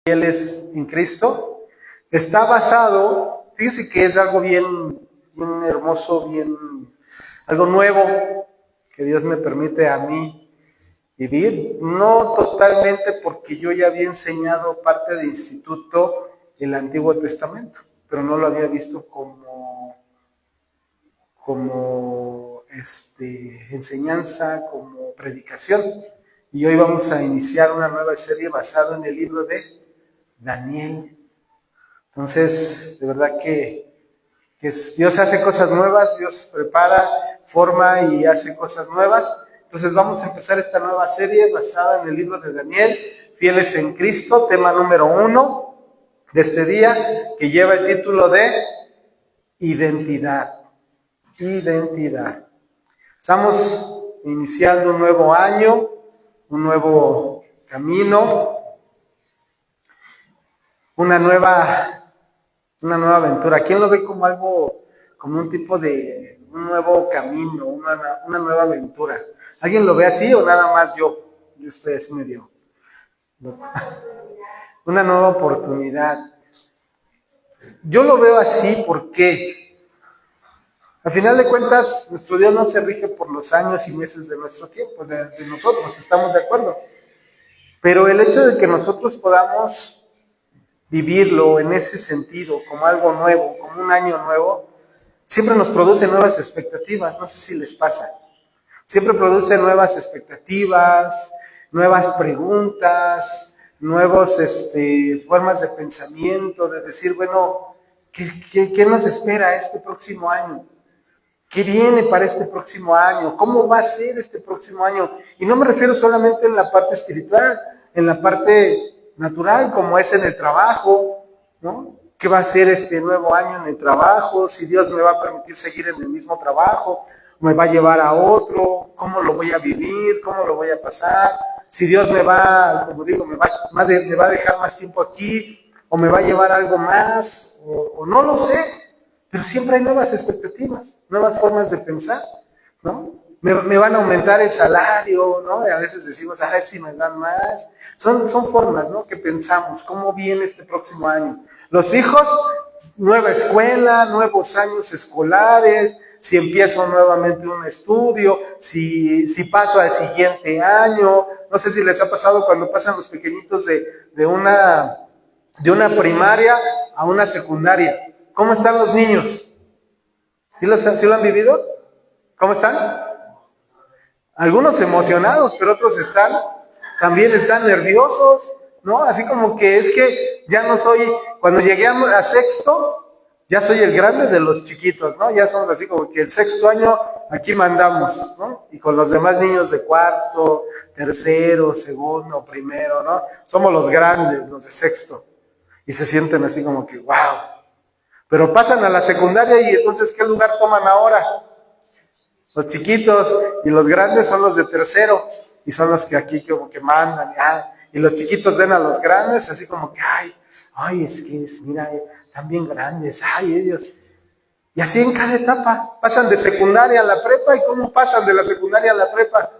Fieles en Cristo, está basado, fíjense que es algo bien hermoso, algo nuevo que Dios me permite a mí vivir, no totalmente porque yo ya había enseñado parte de instituto el Antiguo Testamento, pero no lo había visto como enseñanza, como predicación. Y hoy vamos a iniciar una nueva serie basada en el libro de Daniel. Entonces, de verdad que Dios hace cosas nuevas, Dios prepara, forma y hace cosas nuevas. Entonces vamos a empezar esta nueva serie basada en el libro de Daniel, Fieles en Cristo, tema número 1 de este día, que lleva el título de Identidad. Identidad. Estamos iniciando un nuevo año, un nuevo camino, una nueva aventura. ¿Quién lo ve como algo, como un tipo de un nuevo camino, una nueva aventura? ¿Alguien lo ve así o nada más yo? Yo estoy así medio. Una nueva oportunidad. Yo lo veo así porque, al final de cuentas, nuestro Dios no se rige por los años y meses de nuestro tiempo, de nosotros, estamos de acuerdo. Pero el hecho de que nosotros podamos vivirlo en ese sentido, como algo nuevo, como un año nuevo, siempre nos produce nuevas expectativas, no sé si les pasa. Siempre produce nuevas expectativas, nuevas preguntas, nuevas formas de pensamiento, de decir, bueno, ¿qué nos espera este próximo año? ¿Qué viene para este próximo año? ¿Cómo va a ser este próximo año? Y no me refiero solamente en la parte espiritual, en la parte natural, como es en el trabajo, ¿no? ¿Qué va a ser este nuevo año en el trabajo? Si Dios me va a permitir seguir en el mismo trabajo, me va a llevar a otro, ¿cómo lo voy a vivir? ¿Cómo lo voy a pasar? Si Dios me va, como digo, me va a dejar más tiempo aquí, o me va a llevar algo más, o no lo sé. Pero siempre hay nuevas expectativas, nuevas formas de pensar, ¿no? Me van a aumentar el salario, ¿no? Y a veces decimos, a ver si me dan más. Son formas, ¿no? Que pensamos, ¿cómo viene este próximo año? Los hijos, nueva escuela, nuevos años escolares, si empiezo nuevamente un estudio, si paso al siguiente año. No sé si les ha pasado cuando pasan los pequeñitos de una primaria a una secundaria. ¿Cómo están los niños? ¿Sí lo han vivido? ¿Cómo están? Algunos emocionados, pero otros también están nerviosos, ¿no? Así como que es que ya no soy, cuando llegué a sexto, ya soy el grande de los chiquitos, ¿no? Ya somos así como que el sexto año aquí mandamos, ¿no? Y con los demás niños de cuarto, tercero, segundo, primero, ¿no? Somos los grandes, los de sexto. Y se sienten así como que, wow. Pero pasan a la secundaria y entonces, ¿qué lugar toman ahora? Los chiquitos, y los grandes son los de tercero, y son los que aquí como que mandan, y los chiquitos ven a los grandes así como que, ay, mira, están bien grandes, ay, ellos. Y así en cada etapa, pasan de secundaria a la prepa, ¿y cómo pasan de la secundaria a la prepa?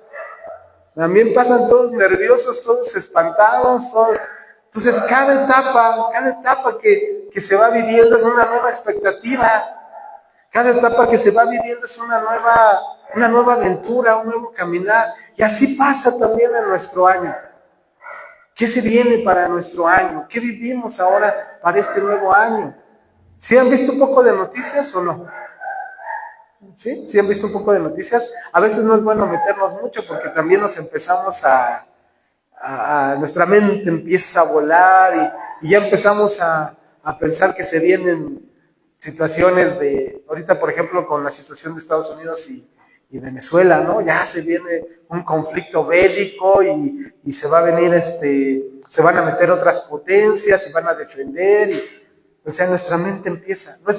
También pasan todos nerviosos, todos espantados, todos. Entonces, cada etapa que se va viviendo es una nueva expectativa. Cada etapa que se va viviendo es una nueva aventura, un nuevo caminar. Y así pasa también en nuestro año. ¿Qué se viene para nuestro año? ¿Qué vivimos ahora para este nuevo año? ¿Sí han visto un poco de noticias o no? ¿Sí? ¿Sí han visto un poco de noticias? A veces no es bueno meternos mucho porque también nos empezamos nuestra mente empieza a volar y ya empezamos a pensar que se vienen situaciones ahorita por ejemplo con la situación de Estados Unidos y Venezuela, ¿no? Ya se viene un conflicto bélico y se va a venir se van a meter otras potencias y van a defender o sea, nuestra mente empieza, no es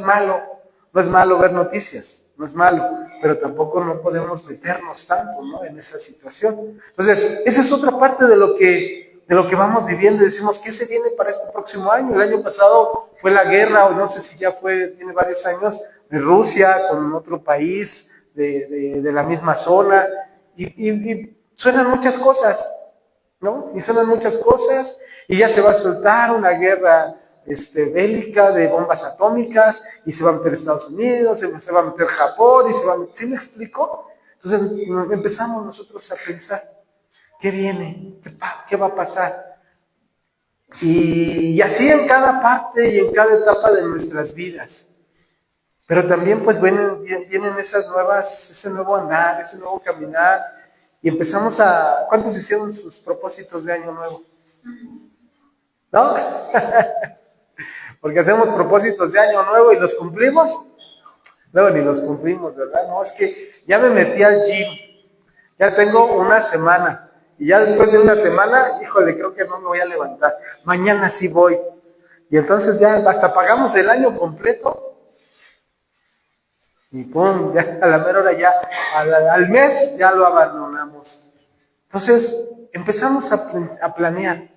malo ver noticias, no es malo, pero tampoco no podemos meternos tanto, ¿no? En esa situación. Entonces, esa es otra parte de lo que vamos viviendo y decimos, ¿qué se viene para este próximo año? El año pasado fue la guerra, o no sé si ya tiene varios años, de Rusia con otro país de la misma zona, y suenan muchas cosas, ¿no? Y suenan muchas cosas, Y ya se va a soltar una guerra bélica de bombas atómicas, y se va a meter Estados Unidos, se va a meter Japón, y se va a meter... ¿Sí me explico? Entonces empezamos nosotros a pensar, ¿qué viene? ¿Qué va a pasar? Y así en cada parte y en cada etapa de nuestras vidas. Pero también pues vienen esas nuevas, ese nuevo andar, ese nuevo caminar, y empezamos a... ¿Cuántos hicieron sus propósitos de año nuevo? ¿No? Porque hacemos propósitos de año nuevo y los cumplimos. Luego ni los cumplimos, ¿verdad? No, es que ya me metí al gym, ya tengo una semana, y ya después de una semana, híjole, creo que no me voy a levantar, mañana sí voy. Y entonces ya hasta pagamos el año completo, y pum, ya a la mera hora ya, al mes ya lo abandonamos. Entonces empezamos a planear,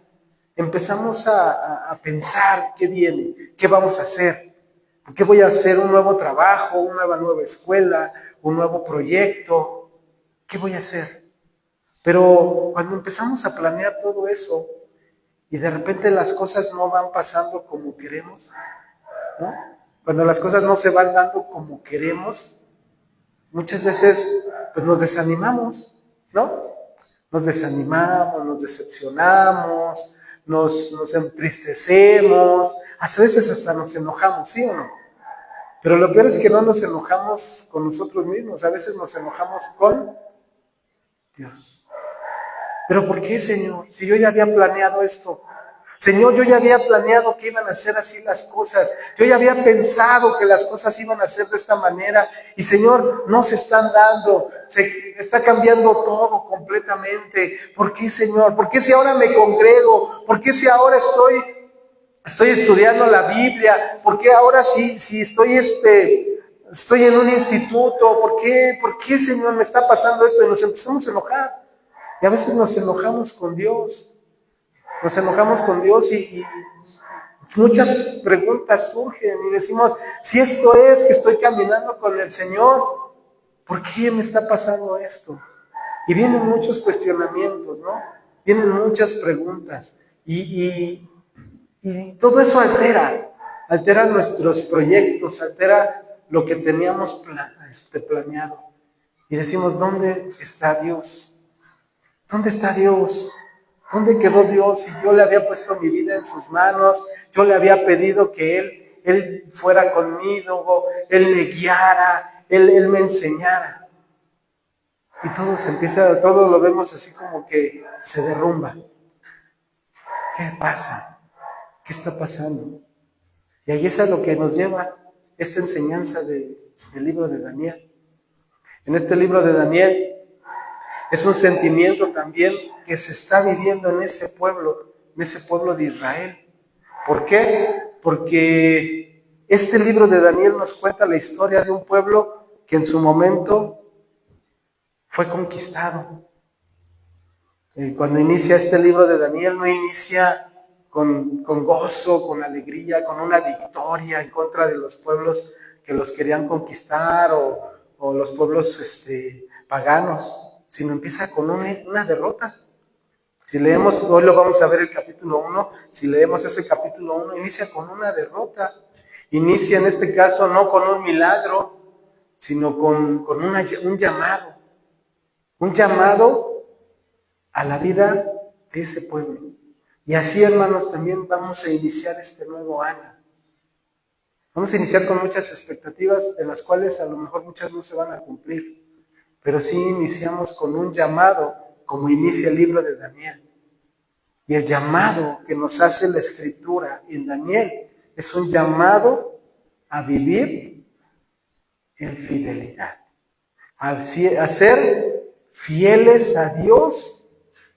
empezamos a pensar qué viene, qué vamos a hacer. ¿Por qué voy a hacer un nuevo trabajo, una nueva escuela, un nuevo proyecto? ¿Qué voy a hacer? Pero cuando empezamos a planear todo eso y de repente las cosas no van pasando como queremos, ¿no? Cuando las cosas no se van dando como queremos, muchas veces pues nos desanimamos, ¿no? Nos desanimamos, nos decepcionamos, nos entristecemos, a veces hasta nos enojamos, ¿sí o no? Pero lo peor es que no nos enojamos con nosotros mismos, a veces nos enojamos con Dios. ¿Pero por qué, Señor? Si yo ya había planeado esto. Señor, yo ya había planeado que iban a ser así las cosas. Yo ya había pensado que las cosas iban a ser de esta manera. Y Señor, no se están dando. Se está cambiando todo completamente. ¿Por qué, Señor? ¿Por qué si ahora me congrego? ¿Por qué si ahora estoy estudiando la Biblia? ¿Por qué ahora si estoy en un instituto? ¿Por qué, Señor, me está pasando esto? Y nos empezamos a enojar. Y a veces nos enojamos con Dios. Nos enojamos con Dios y muchas preguntas surgen y decimos, si esto es que estoy caminando con el Señor, ¿por qué me está pasando esto? Y vienen muchos cuestionamientos, ¿no? Vienen muchas preguntas. Y todo eso altera nuestros proyectos, altera lo que teníamos planeado. Y decimos, ¿dónde está Dios? ¿Dónde está Dios? ¿Dónde quedó Dios? Si yo le había puesto mi vida en sus manos, yo le había pedido que Él fuera conmigo, Él me guiara, Él me enseñara. Y todo lo vemos así como que se derrumba. ¿Qué pasa? ¿Qué está pasando? Y ahí es a lo que nos lleva esta enseñanza del libro de Daniel. En este libro de Daniel es un sentimiento también que se está viviendo en ese pueblo de Israel. ¿Por qué? Porque este libro de Daniel nos cuenta la historia de un pueblo que en su momento fue conquistado. Cuando inicia este libro de Daniel, no inicia con gozo, con alegría, con una victoria en contra de los pueblos que los querían conquistar o los pueblos paganos, sino empieza con una derrota. Si leemos, hoy lo vamos a ver el capítulo 1, si leemos ese capítulo 1, inicia con una derrota. Inicia en este caso no con un milagro, sino con un llamado. Un llamado a la vida de ese pueblo. Y así, hermanos, también vamos a iniciar este nuevo año. Vamos a iniciar con muchas expectativas, de las cuales a lo mejor muchas no se van a cumplir. Pero sí iniciamos con un llamado, como inicia el libro de Daniel. Y el llamado que nos hace la Escritura en Daniel es un llamado a vivir en fidelidad. A ser fieles a Dios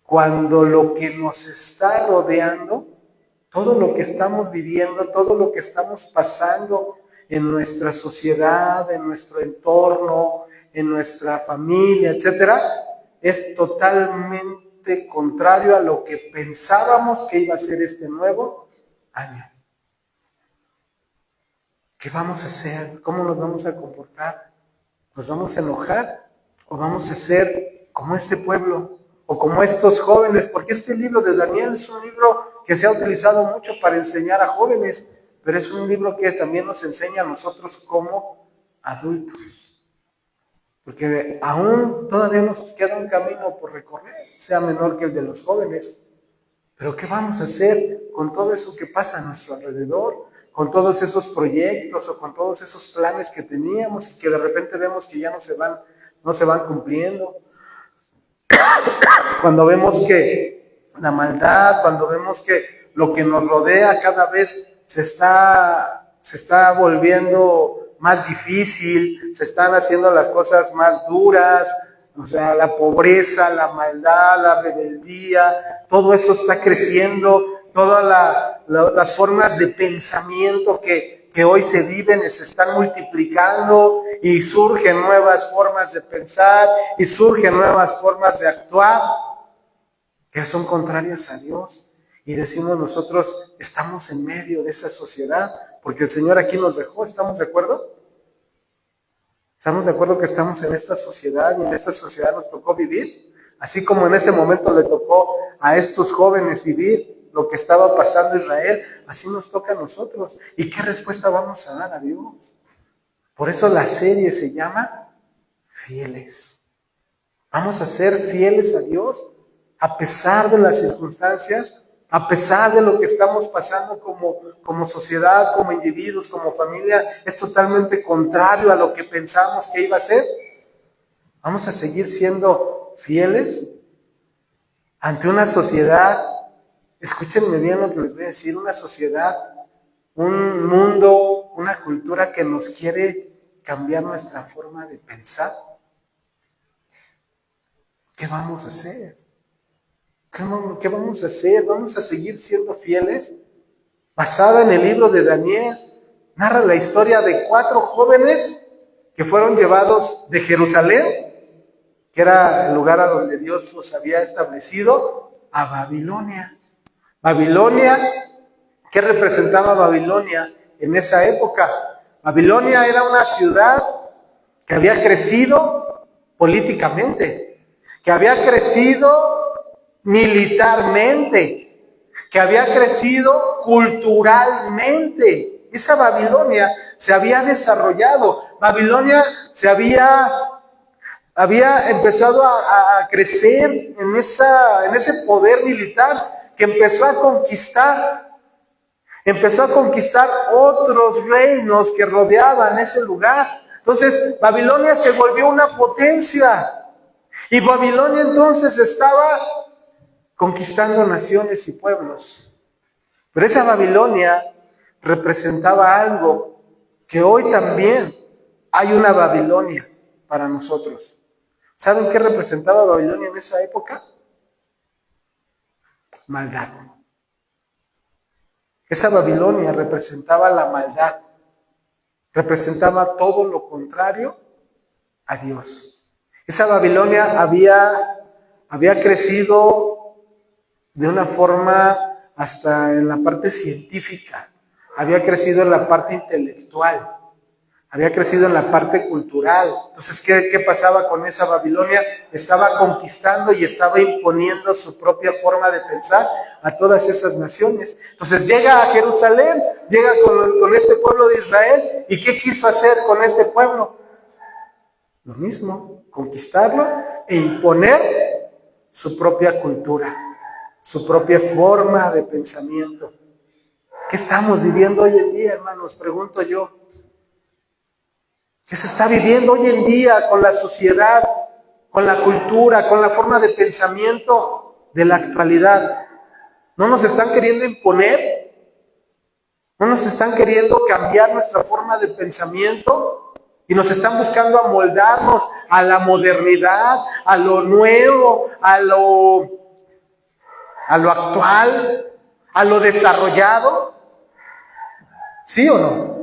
cuando lo que nos está rodeando, todo lo que estamos viviendo, todo lo que estamos pasando en nuestra sociedad, en nuestro entorno, en nuestra familia, etcétera, es totalmente contrario a lo que pensábamos que iba a ser este nuevo año. ¿Qué vamos a hacer? ¿Cómo nos vamos a comportar? ¿Nos vamos a enojar? ¿O vamos a ser como este pueblo? ¿O como estos jóvenes? Porque este libro de Daniel es un libro que se ha utilizado mucho para enseñar a jóvenes, pero es un libro que también nos enseña a nosotros como adultos. Porque aún todavía nos queda un camino por recorrer, sea menor que el de los jóvenes. Pero ¿qué vamos a hacer con todo eso que pasa a nuestro alrededor? Con todos esos proyectos o con todos esos planes que teníamos y que de repente vemos que ya no se van cumpliendo. Cuando vemos que la maldad, cuando vemos que lo que nos rodea cada vez se está volviendo más difícil, se están haciendo las cosas más duras, o sea, la pobreza, la maldad, la rebeldía, todo eso está creciendo, todas las formas de pensamiento que hoy se viven se están multiplicando y surgen nuevas formas de pensar y surgen nuevas formas de actuar que son contrarias a Dios. Y decimos nosotros, estamos en medio de esa sociedad, porque el Señor aquí nos dejó, ¿estamos de acuerdo? ¿Estamos de acuerdo que estamos en esta sociedad y en esta sociedad nos tocó vivir? Así como en ese momento le tocó a estos jóvenes vivir lo que estaba pasando en Israel, así nos toca a nosotros. ¿Y qué respuesta vamos a dar a Dios? Por eso la serie se llama Fieles. Vamos a ser fieles a Dios a pesar de las circunstancias, a pesar de lo que estamos pasando como sociedad, como individuos, como familia. Es totalmente contrario a lo que pensamos que iba a ser. Vamos a seguir siendo fieles ante una sociedad. Escúchenme bien lo que les voy a decir, una sociedad, un mundo, una cultura que nos quiere cambiar nuestra forma de pensar. ¿Qué vamos a hacer? ¿Qué vamos a hacer? ¿Vamos a seguir siendo fieles? Basada en el libro de Daniel, narra la historia de 4 jóvenes que fueron llevados de Jerusalén, que era el lugar a donde Dios los había establecido, a Babilonia. Babilonia, ¿qué representaba Babilonia en esa época? Babilonia era una ciudad que había crecido políticamente, que había crecido militarmente, que había crecido culturalmente. Esa Babilonia se había desarrollado. Babilonia se había empezado a crecer en ese poder militar que empezó a conquistar otros reinos que rodeaban ese lugar. Entonces Babilonia se volvió una potencia y Babilonia entonces estaba conquistando naciones y pueblos. Pero esa Babilonia representaba algo que hoy también hay una Babilonia para nosotros. ¿Saben qué representaba Babilonia en esa época? Maldad. Esa Babilonia representaba la maldad, representaba todo lo contrario a Dios. Esa Babilonia había crecido de una forma hasta en la parte científica, había crecido en la parte intelectual, había crecido en la parte cultural. Entonces, ¿qué pasaba con esa Babilonia? Estaba conquistando y estaba imponiendo su propia forma de pensar a todas esas naciones. Entonces llega a Jerusalén, llega con este pueblo de Israel, ¿y qué quiso hacer con este pueblo? Lo mismo, conquistarlo e imponer su propia cultura, su propia forma de pensamiento. ¿Qué estamos viviendo hoy en día, hermanos? Pregunto yo. ¿Qué se está viviendo hoy en día con la sociedad, con la cultura, con la forma de pensamiento de la actualidad? ¿No nos están queriendo imponer? ¿No nos están queriendo cambiar nuestra forma de pensamiento? Y nos están buscando amoldarnos a la modernidad, a lo nuevo, a lo actual, a lo desarrollado. ¿Sí o no?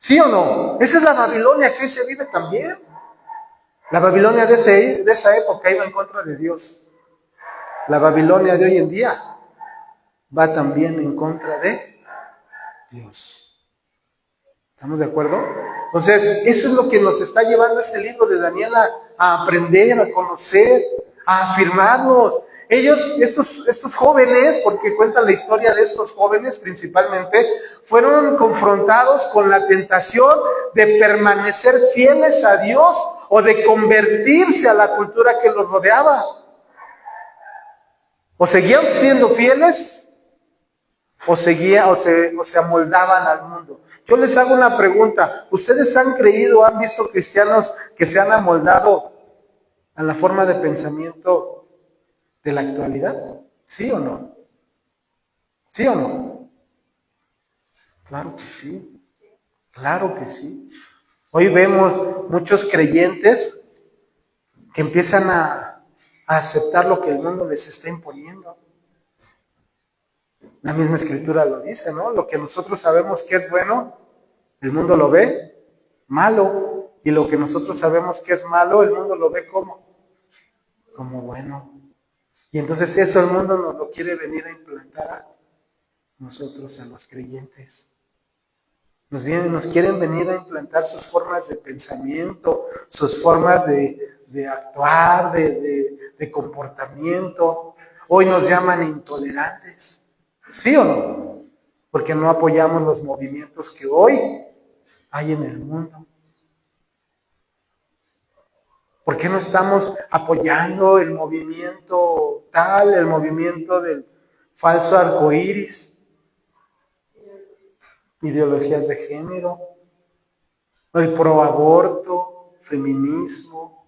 ¿Sí o no? Esa es la Babilonia que hoy se vive también. La Babilonia de esa época iba en contra de Dios. La Babilonia de hoy en día va también en contra de Dios. ¿Estamos de acuerdo? Entonces, eso es lo que nos está llevando este libro de Daniel a aprender, a conocer, a afirmarnos. estos jóvenes, porque cuentan la historia de estos jóvenes principalmente, fueron confrontados con la tentación de permanecer fieles a Dios o de convertirse a la cultura que los rodeaba. O seguían siendo fieles o se amoldaban al mundo. Yo les hago una pregunta. ¿Ustedes han creído, han visto cristianos que se han amoldado a la forma de pensamiento de la actualidad? ¿Sí o no? ¿Sí o no? Claro que sí. Claro que sí. Hoy vemos muchos creyentes que empiezan a aceptar lo que el mundo les está imponiendo. La misma escritura lo dice, ¿no? Lo que nosotros sabemos que es bueno, el mundo lo ve malo. Y lo que nosotros sabemos que es malo, el mundo lo ve como bueno. Y entonces eso el mundo nos lo quiere venir a implantar a nosotros, a los creyentes. Nos quieren venir a implantar sus formas de pensamiento, sus formas de actuar, de comportamiento. Hoy nos llaman intolerantes. ¿Sí o no? Porque no apoyamos los movimientos que hoy hay en el mundo. ¿Por qué no estamos apoyando el movimiento tal, el movimiento del falso arcoíris? Ideologías de género, el proaborto, feminismo.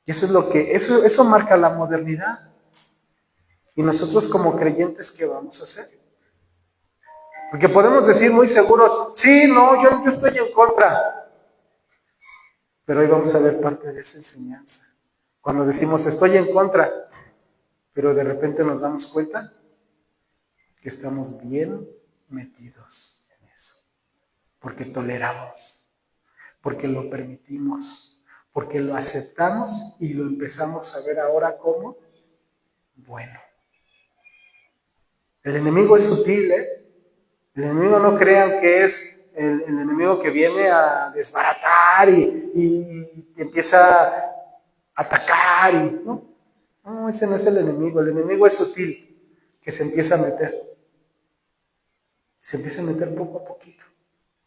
Y eso marca la modernidad. Y nosotros como creyentes, ¿qué vamos a hacer? Porque podemos decir muy seguros, sí, no, yo estoy en contra. Pero hoy vamos a ver parte de esa enseñanza. Cuando decimos estoy en contra, pero de repente nos damos cuenta que estamos bien metidos en eso. Porque toleramos, porque lo permitimos, porque lo aceptamos y lo empezamos a ver ahora como bueno. El enemigo es sutil, ¿eh? El enemigo no crean que es el enemigo que viene a desbaratar y empieza a atacar. No, ese no es el enemigo. El enemigo es sutil, que se empieza a meter. Se empieza a meter poco a poquito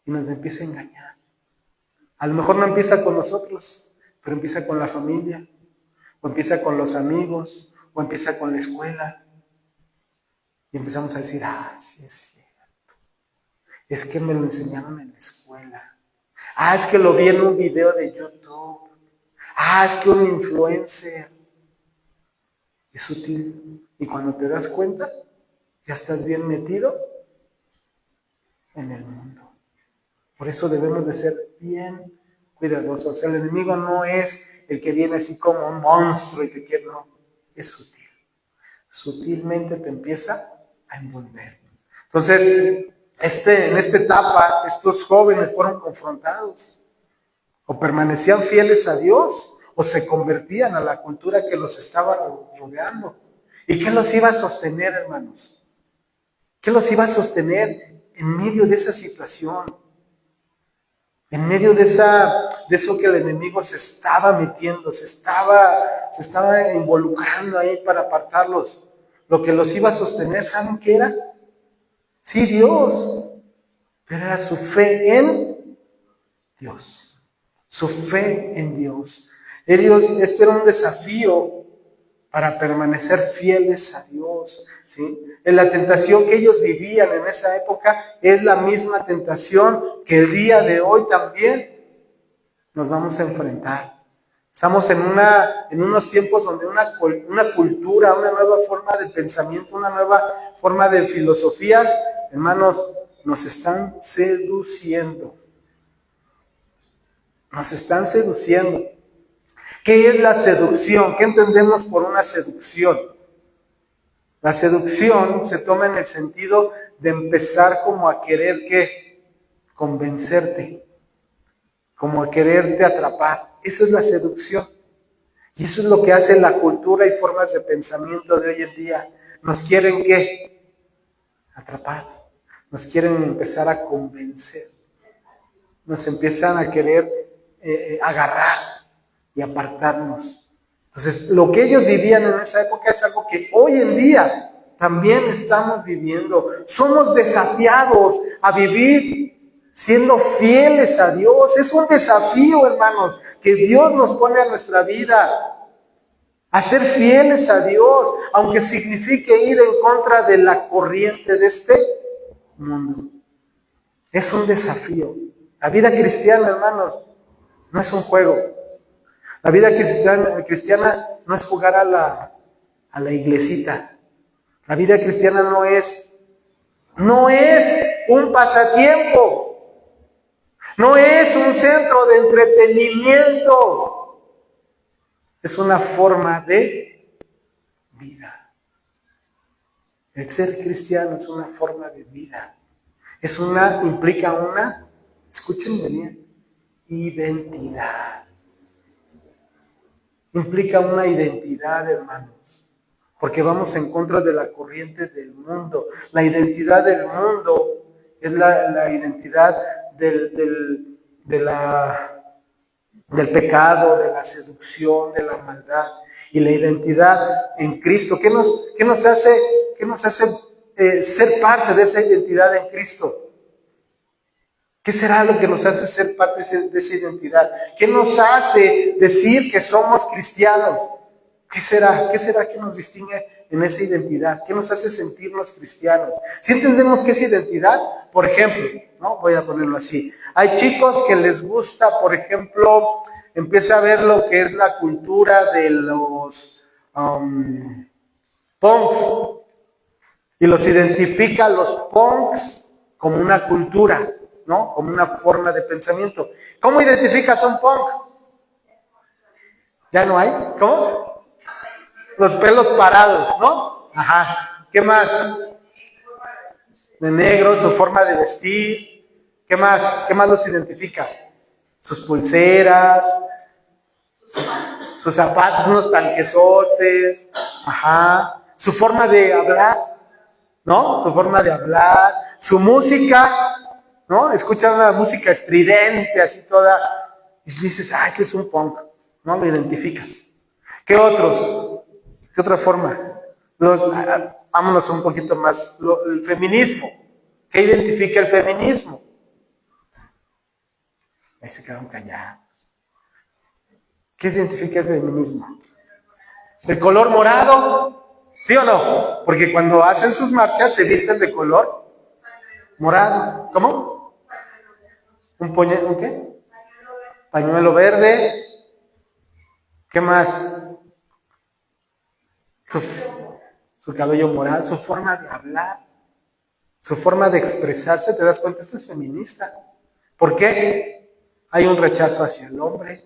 y nos empieza a engañar. A lo mejor no empieza con nosotros, pero empieza con la familia, o empieza con los amigos, o empieza con la escuela. Y empezamos a decir, sí es cierto. Es que me lo enseñaron en la escuela. Es que lo vi en un video de YouTube. Es que un influencer. Es sutil. Y cuando te das cuenta, ya estás bien metido en el mundo. Por eso debemos de ser bien cuidadosos. El enemigo no es el que viene así como un monstruo y te quiere, no. Es sutil. Sutilmente te empieza a envolver. Entonces, en esta etapa, estos jóvenes fueron confrontados. O permanecían fieles a Dios, o se convertían a la cultura que los estaba rodeando. ¿Y qué los iba a sostener, hermanos? ¿Qué los iba a sostener en medio de esa situación? En medio de eso que el enemigo se estaba metiendo, se estaba involucrando ahí para apartarlos. Lo que los iba a sostener, ¿saben qué era? Sí, Dios, pero era su fe en Dios, su fe en Dios. Este era un desafío para permanecer fieles a Dios, ¿sí? En la tentación que ellos vivían en esa época es la misma tentación que el día de hoy también nos vamos a enfrentar. Estamos en unos tiempos donde una cultura, una nueva forma de pensamiento, una nueva forma de filosofías, hermanos, nos están seduciendo. Nos están seduciendo. ¿Qué es la seducción? ¿Qué entendemos por una seducción? La seducción se toma en el sentido de empezar como a querer convencerte, como a quererte atrapar. Eso es la seducción. Y eso es lo que hace la cultura y formas de pensamiento de hoy en día. Nos quieren atrapar. Nos quieren empezar a convencer. Nos empiezan a querer agarrar y apartarnos Entonces, lo que ellos vivían en esa época es algo que hoy en día también estamos viviendo. Somos desafiados a vivir siendo fieles a Dios. Es un desafío, hermanos, que Dios nos pone a nuestra vida. A ser fieles a Dios, aunque signifique ir en contra de la corriente de este mundo. Es un desafío. La vida cristiana, hermanos, no es un juego. La vida cristiana no es jugar a la iglesita. La vida cristiana no es un pasatiempo. No es un centro de entretenimiento. Es una forma de vida. El ser cristiano es una forma de vida. Implica una, escúchenme bien, identidad. Implica una identidad, hermanos, porque vamos en contra de la corriente del mundo. La identidad del mundo es la identidad del pecado, de la seducción, de la maldad. Y la identidad en Cristo, ¿qué nos hace ser parte de esa identidad en Cristo? ¿Qué será lo que nos hace ser parte de esa identidad? ¿Qué nos hace decir que somos cristianos? ¿Qué será? ¿Qué será que nos distingue en esa identidad? ¿Qué nos hace sentirnos cristianos? Si entendemos qué es identidad, por ejemplo, ¿no? Voy a ponerlo así. Hay chicos que les gusta, por ejemplo, empieza a ver lo que es la cultura de los punks y los identifica a los punks como una cultura, ¿no? Como una forma de pensamiento. ¿Cómo identificas a un punk? ¿Ya no hay? ¿Cómo? Los pelos parados, ¿no? Ajá. ¿Qué más? De negro, su forma de vestir. ¿Qué más? ¿Qué más los identifica? Sus pulseras, sus zapatos, unos tanquesotes. Ajá. Su forma de hablar, ¿no? Su forma de hablar. Su música, ¿no? Escuchan una música estridente, así toda. Y dices, este es un punk. ¿No? Lo identificas. ¿Qué otros? ¿Qué otra forma? Vámonos un poquito más. El feminismo. ¿Qué identifica el feminismo? Ahí se quedaron callados. ¿Qué identifica el feminismo? ¿El color morado? ¿Sí o no? Porque cuando hacen sus marchas se visten de color morado. ¿Cómo? ¿Un qué? Pañuelo verde. ¿Qué más? Su cabello morado, su forma de hablar, su forma de expresarse. ¿Te das cuenta? Esto es feminista. ¿Por qué? Hay un rechazo hacia el hombre,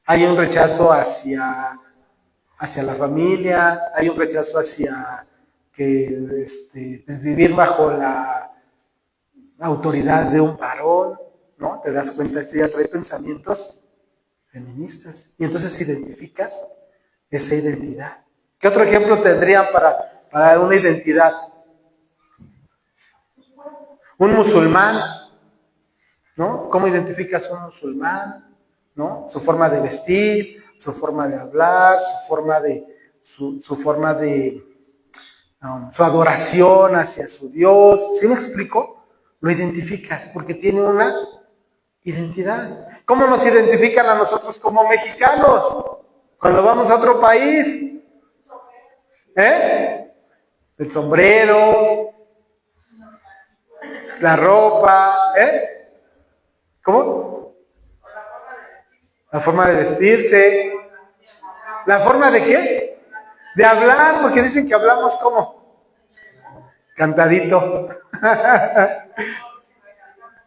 hay un rechazo hacia la familia, hay un rechazo hacia vivir bajo la autoridad de un varón, ¿no? ¿Te das cuenta? Este ya trae pensamientos feministas. Y entonces identificas esa identidad. ¿Qué otro ejemplo tendrían para una identidad? Un musulmán, ¿no? ¿Cómo identificas un musulmán? ¿No? Su forma de vestir, su forma de hablar, su adoración hacia su Dios. ¿Sí me explico? Lo identificas porque tiene una identidad. ¿Cómo nos identifican a nosotros como mexicanos? Cuando vamos a otro país, el sombrero, la ropa, ¿cómo? La forma de vestirse. ¿La forma de qué? De hablar, porque dicen que hablamos como cantadito.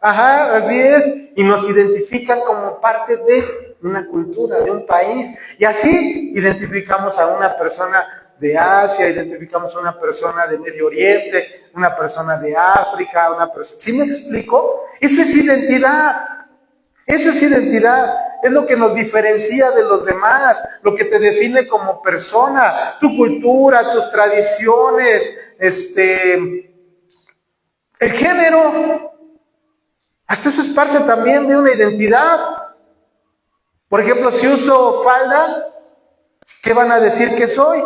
Ajá, así es. Y nos identifican como parte de una cultura, de un país. Y así identificamos a una persona de Asia, identificamos a una persona de Medio Oriente, una persona de África, una persona... ¿Sí me explico? Eso es identidad. Eso es identidad. Es lo que nos diferencia de los demás, lo que te define como persona, tu cultura, tus tradiciones, el género. Hasta eso es parte también de una identidad. Por ejemplo, si uso falda, ¿Qué van a decir que soy?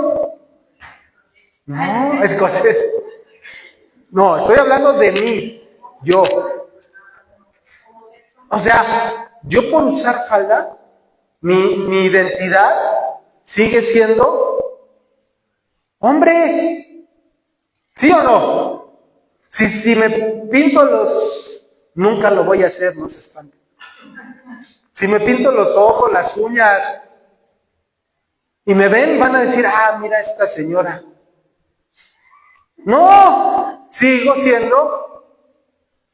No, escocés. No, estoy hablando de mí, yo. O sea, yo por usar falda, mi identidad sigue siendo hombre. ¿Sí o no? Si me pinto nunca lo voy a hacer, no se espanten. Si me pinto los ojos, las uñas, y me ven y van a decir, mira esta señora. No, sigo siendo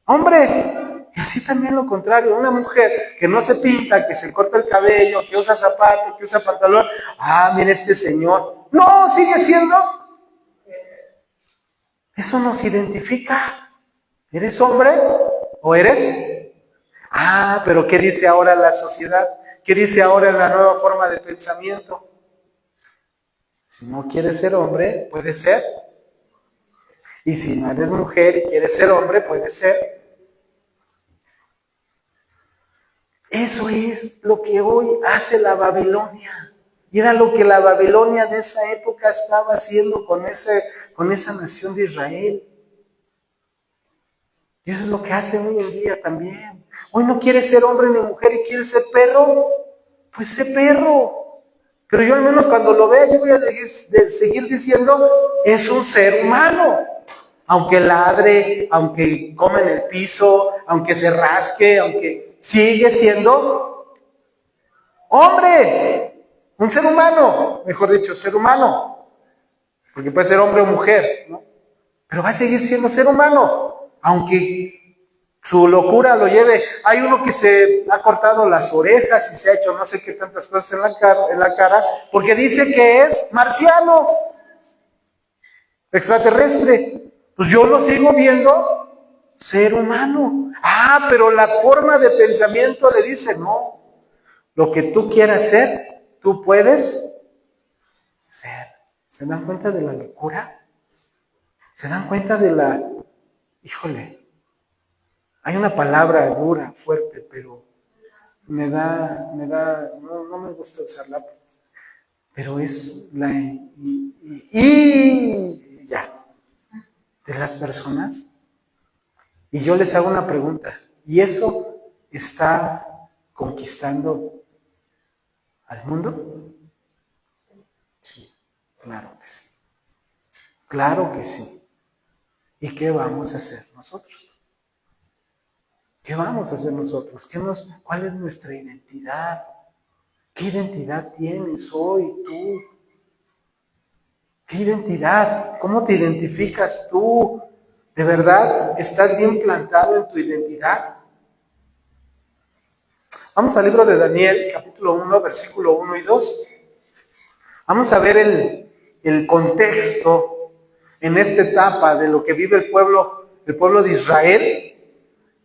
hombre. Y así también lo contrario, una mujer que no se pinta, que se corta el cabello, que usa zapatos, que usa pantalón, mira este señor. No, sigue siendo. Eso nos identifica. ¿Eres hombre o eres? Pero ¿qué dice ahora la sociedad? ¿Qué dice ahora la nueva forma de pensamiento? Si no quieres ser hombre, puede ser. Y si no eres mujer y quieres ser hombre, puede ser. Eso es lo que hoy hace la Babilonia. Y era lo que la Babilonia de esa época estaba haciendo con esa nación de Israel. Y eso es lo que hace hoy en día también. Hoy no quieres ser hombre ni mujer y quieres ser perro. Pues sé perro. Pero yo al menos cuando lo vea, yo voy a seguir diciendo, es un ser humano. Aunque ladre, aunque come en el piso, aunque se rasque, aunque sigue siendo hombre. Un ser humano, mejor dicho, ser humano. Porque puede ser hombre o mujer, ¿no? Pero va a seguir siendo ser humano. Aunque su locura lo lleve. Hay uno que se ha cortado las orejas y se ha hecho no sé qué tantas cosas en la cara, porque dice que es marciano, extraterrestre. Pues yo lo sigo viendo ser humano. Pero la forma de pensamiento le dice, no, lo que tú quieras ser, tú puedes ser. ¿Se dan cuenta de la locura? ¿Se dan cuenta de híjole, hay una palabra dura, fuerte, pero no me gusta usarla, pero es ya, de las personas. Y yo les hago una pregunta, ¿y eso está conquistando al mundo? Sí, claro que sí. Claro que sí. ¿Y qué vamos a hacer nosotros? ¿Qué vamos a hacer nosotros? ¿Cuál es nuestra identidad? ¿Qué identidad tienes hoy tú? ¿Qué identidad? ¿Cómo te identificas tú? ¿De verdad estás bien plantado en tu identidad? Vamos al libro de Daniel, capítulo 1, versículo 1 y 2. Vamos a ver el contexto en esta etapa de lo que vive el pueblo de Israel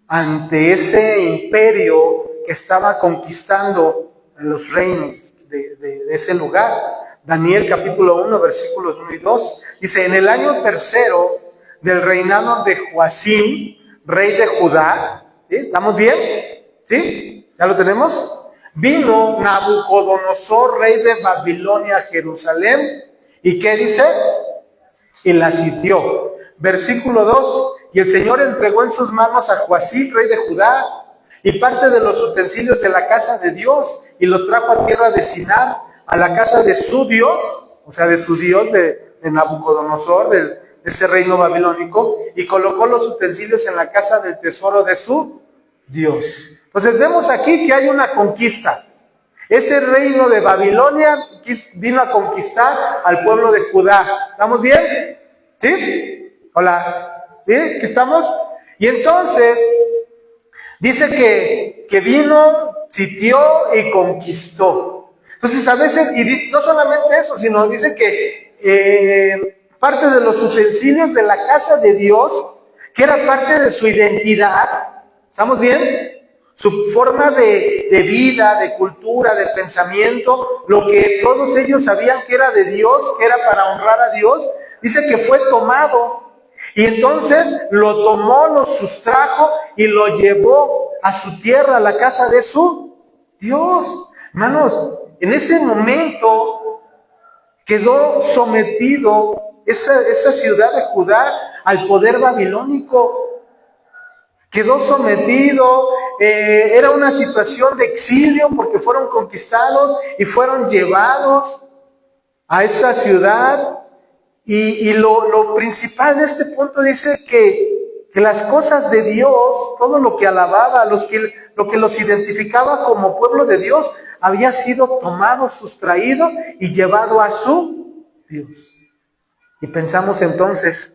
ante ese imperio que estaba conquistando los reinos de ese lugar. Daniel capítulo 1, versículos 1 y 2. Dice, en el año tercero del reinado de Joacim, rey de Judá. ¿Sí? ¿Estamos bien? ¿Sí? ¿Ya lo tenemos? Vino Nabucodonosor, rey de Babilonia, a Jerusalén. ¿Y qué dice? Y la sitió. Versículo 2. Y el Señor entregó en sus manos a Joacim, rey de Judá, y parte de los utensilios de la casa de Dios, y los trajo a tierra de Sinar, a la casa de su Dios, o sea, de su Dios, de Nabucodonosor, de ese reino babilónico, y colocó los utensilios en la casa del tesoro de su Dios. Entonces vemos aquí que hay una conquista. Ese reino de Babilonia vino a conquistar al pueblo de Judá. ¿Estamos bien? ¿Sí? Hola. ¿Sí? ¿Qué estamos? Y entonces dice que vino, sitió y conquistó. Entonces a veces, y no solamente eso, sino dice que parte de los utensilios de la casa de Dios, que era parte de su identidad, ¿estamos bien? Su forma de vida, de cultura, de pensamiento, lo que todos ellos sabían que era de Dios, que era para honrar a Dios, dice que fue tomado. Y entonces lo tomó, lo sustrajo y lo llevó a su tierra, a la casa de su Dios. Hermanos, en ese momento Quedó sometido esa ciudad de Judá al poder babilónico. Quedó sometido, era una situación de exilio porque fueron conquistados y fueron llevados a esa ciudad. Y lo principal de este punto dice que las cosas de Dios, todo lo que alababa, lo que los identificaba como pueblo de Dios, había sido tomado, sustraído y llevado a su Dios. Y pensamos entonces,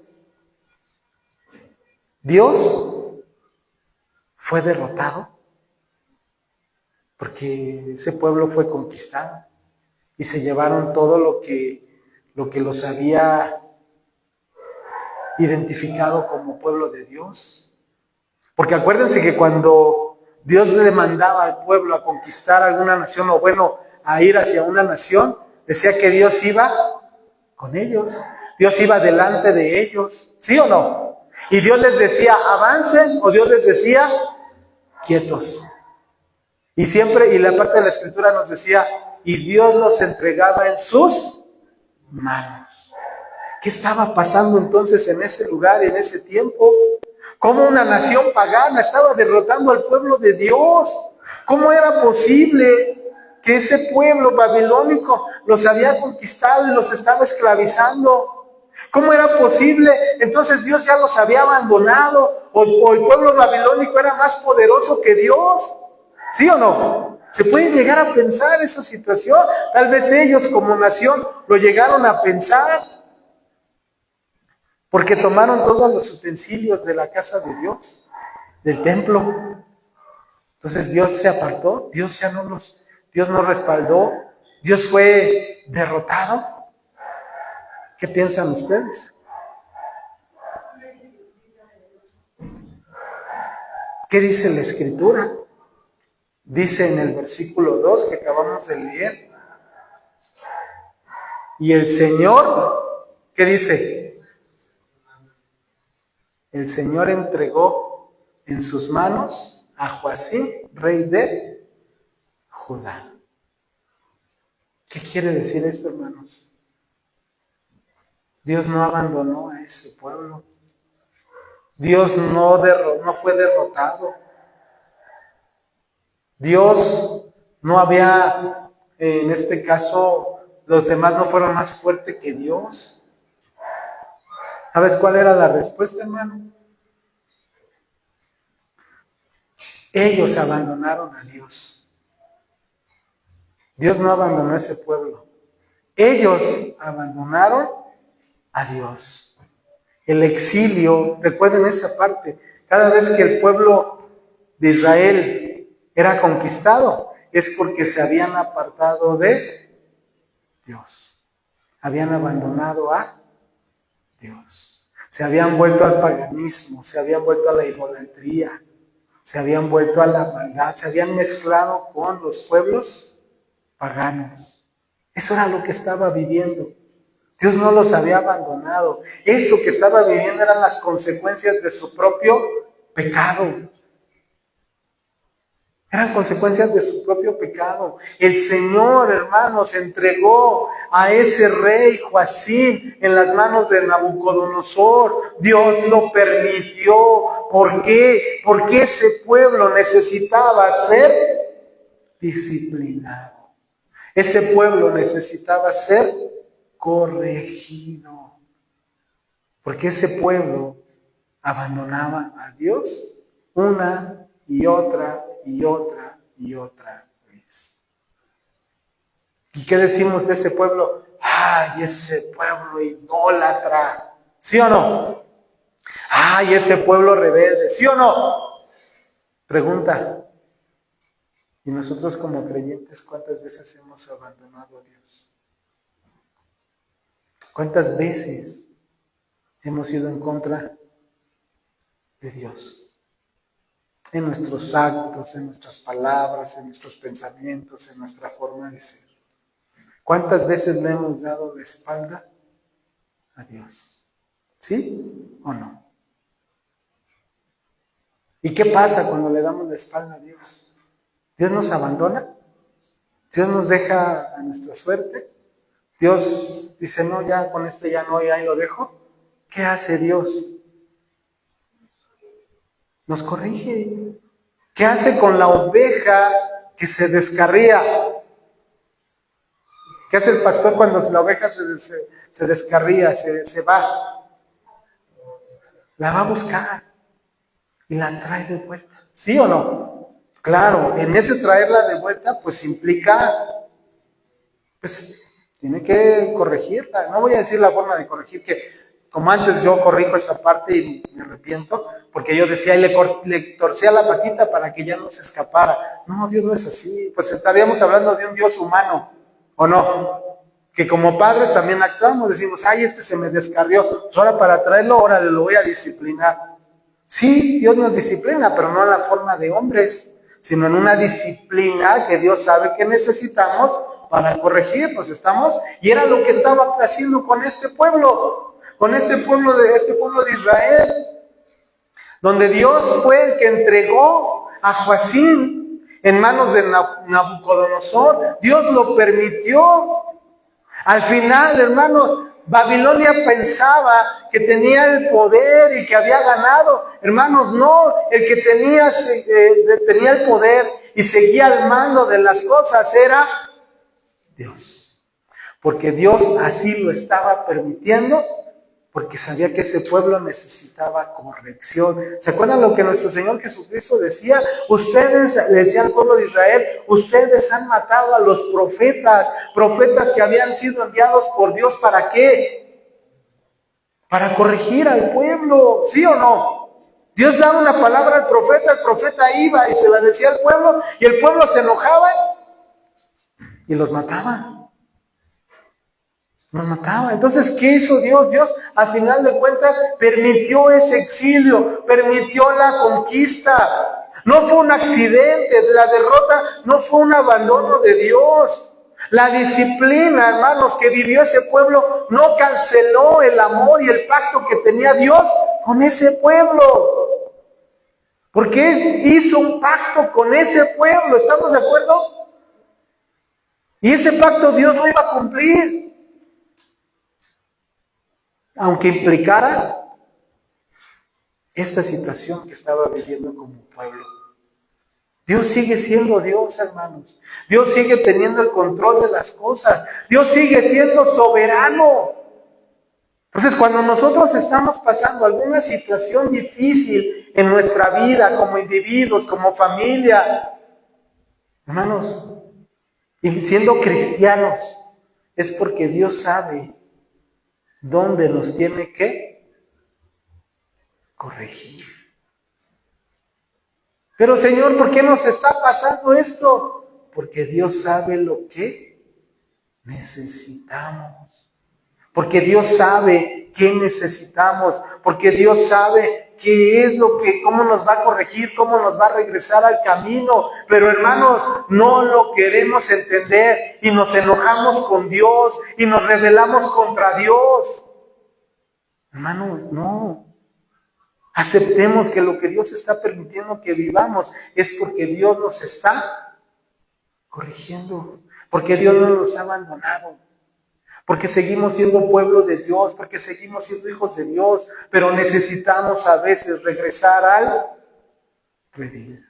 Dios fue derrotado porque ese pueblo fue conquistado y se llevaron todo lo que los había identificado como pueblo de Dios. Porque acuérdense que cuando Dios le mandaba al pueblo a conquistar alguna nación, o bueno, a ir hacia una nación, decía que Dios iba con ellos. Dios iba delante de ellos, ¿sí o no? Y Dios les decía, avancen, o Dios les decía, quietos. Y siempre, y la parte de la escritura nos decía, y Dios los entregaba en sus manos. ¿Qué estaba pasando entonces en ese lugar, en ese tiempo? ¿Cómo una nación pagana estaba derrotando al pueblo de Dios? ¿Cómo era posible que ese pueblo babilónico los había conquistado y los estaba esclavizando? ¿Cómo era posible? Entonces Dios ya los había abandonado, o el pueblo babilónico era más poderoso que Dios. ¿Sí o no? Se puede llegar a pensar esa situación. Tal vez ellos como nación lo llegaron a pensar, porque tomaron todos los utensilios de la casa de Dios, del templo. Entonces Dios se apartó, Dios no respaldó, Dios fue derrotado. ¿Qué piensan ustedes? ¿Qué dice la Escritura? Dice en el versículo 2 que acabamos de leer, y el Señor, ¿qué dice? El Señor entregó en sus manos a Joacim, rey de Judá. ¿Qué quiere decir esto, hermanos? Dios no abandonó a ese pueblo. Dios no fue derrotado. Dios no había, en este caso, los demás no fueron más fuertes que Dios. ¿Sabes cuál era la respuesta, hermano? Ellos abandonaron a Dios. Dios no abandonó a ese pueblo. Ellos abandonaron a Dios. El exilio, recuerden esa parte, cada vez que el pueblo de Israel era conquistado, es porque se habían apartado de Dios. Habían abandonado a Dios. Se habían vuelto al paganismo, se habían vuelto a la idolatría, se habían vuelto a la maldad, se habían mezclado con los pueblos paganos. Eso era lo que estaba viviendo. Dios no los había abandonado. Esto que estaba viviendo eran las consecuencias de su propio pecado. Eran consecuencias de su propio pecado. El Señor, hermanos, entregó a ese rey Joacim en las manos de Nabucodonosor. Dios lo permitió. ¿Por qué? Porque ese pueblo necesitaba ser disciplinado. Ese pueblo necesitaba ser corregido. Porque ese pueblo abandonaba a Dios una y otra y otra y otra vez. ¿Y qué decimos de ese pueblo? ¡Ay, ese pueblo idólatra! ¿Sí o no? ¡Ay, ese pueblo rebelde! ¿Sí o no? Pregunta. ¿Y nosotros como creyentes cuántas veces hemos abandonado a Dios? ¿Cuántas veces hemos ido en contra de Dios? En nuestros actos, en nuestras palabras, en nuestros pensamientos, en nuestra forma de ser. ¿Cuántas veces le hemos dado la espalda a Dios? ¿Sí o no? ¿Y qué pasa cuando le damos la espalda a Dios? ¿Dios nos abandona? ¿Dios nos deja a nuestra suerte? Dios dice, no, ya con este ya no, y ahí lo dejo. ¿Qué hace Dios? Nos corrige. ¿Qué hace con la oveja que se descarría? ¿Qué hace el pastor cuando la oveja se descarría, se va? La va a buscar y la trae de vuelta. ¿Sí o no? Claro, en ese traerla de vuelta, pues implica, pues tiene que corregirla. No voy a decir la forma de corregir, que como antes yo corrijo esa parte y me arrepiento, porque yo decía, y le torcía la patita para que ya no se escapara. No, Dios no es así. Pues estaríamos hablando de un Dios humano, ¿o no? Que como padres también actuamos, decimos, ay, este se me descarrió, pues ahora para traerlo, ahora lo voy a disciplinar. Sí, Dios nos disciplina, pero no en la forma de hombres, sino en una disciplina que Dios sabe que necesitamos para corregirnos, ¿estamos? Y era lo que estaba haciendo con este pueblo de Israel, donde Dios fue el que entregó a Joacim en manos de Nabucodonosor. Dios lo permitió. Al final, hermanos, Babilonia pensaba que tenía el poder y que había ganado. Hermanos, no, el que tenía el poder y seguía al mando de las cosas era Dios. Porque Dios así lo estaba permitiendo, porque sabía que ese pueblo necesitaba corrección. ¿Se acuerdan lo que nuestro Señor Jesucristo decía? Ustedes, le decía al pueblo de Israel, ustedes han matado a los profetas que habían sido enviados por Dios, ¿para qué? Para corregir al pueblo, ¿sí o no? Dios daba una palabra al profeta, el profeta iba y se la decía al pueblo, y el pueblo se enojaba y los mataba. Nos mataba. Entonces, ¿qué hizo Dios? Dios, al final de cuentas, permitió ese exilio, permitió la conquista. No fue un accidente, la derrota no fue un abandono de Dios. La disciplina, hermanos, que vivió ese pueblo no canceló el amor y el pacto que tenía Dios con ese pueblo. Porque Él hizo un pacto con ese pueblo, ¿estamos de acuerdo? Y ese pacto Dios lo iba a cumplir, aunque implicara esta situación que estaba viviendo como pueblo. Dios sigue siendo Dios, hermanos. Dios sigue teniendo el control de las cosas. Dios sigue siendo soberano. Entonces, cuando nosotros estamos pasando alguna situación difícil en nuestra vida, como individuos, como familia, hermanos, y siendo cristianos, es porque Dios sabe dónde nos tiene que corregir. Pero Señor, ¿por qué nos está pasando esto? Porque Dios sabe lo que necesitamos. Porque Dios sabe qué necesitamos. Porque Dios sabe qué es cómo nos va a corregir, cómo nos va a regresar al camino. Pero hermanos, no lo queremos entender y nos enojamos con Dios y nos rebelamos contra Dios. Hermanos, no. Aceptemos que lo que Dios está permitiendo que vivamos es porque Dios nos está corrigiendo, porque Dios no nos ha abandonado, porque seguimos siendo pueblo de Dios, porque seguimos siendo hijos de Dios, pero necesitamos a veces regresar al redil.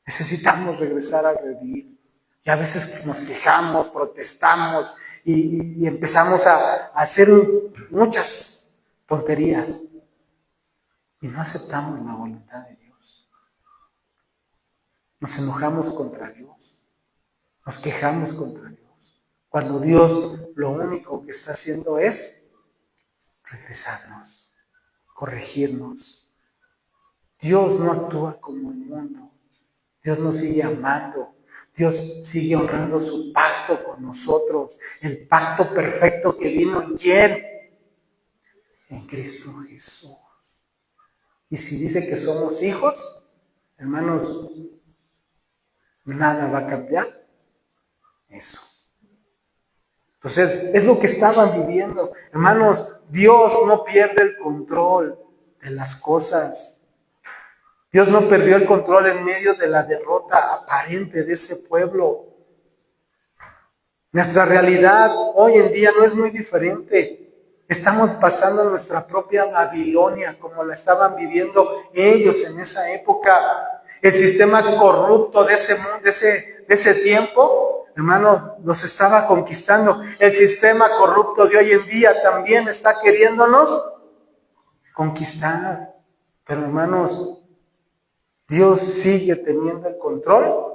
Necesitamos regresar al redil. Y a veces nos quejamos, protestamos y empezamos a hacer muchas tonterías. Y no aceptamos la voluntad de Dios. Nos enojamos contra Dios. Nos quejamos contra Dios. Cuando Dios lo único que está haciendo es regresarnos, corregirnos. Dios no actúa como el mundo. Dios nos sigue amando. Dios sigue honrando su pacto con nosotros. El pacto perfecto que vino en ¿quién? En Cristo Jesús. Y si dice que somos hijos, hermanos, nada va a cambiar eso. Entonces, es lo que estaban viviendo. Hermanos, Dios no pierde el control de las cosas. Dios no perdió el control en medio de la derrota aparente de ese pueblo. Nuestra realidad hoy en día no es muy diferente. Estamos pasando nuestra propia Babilonia, como la estaban viviendo ellos en esa época. El sistema corrupto de ese tiempo, hermano, nos estaba conquistando. El sistema corrupto de hoy en día también está queriéndonos conquistar. Pero hermanos, Dios sigue teniendo el control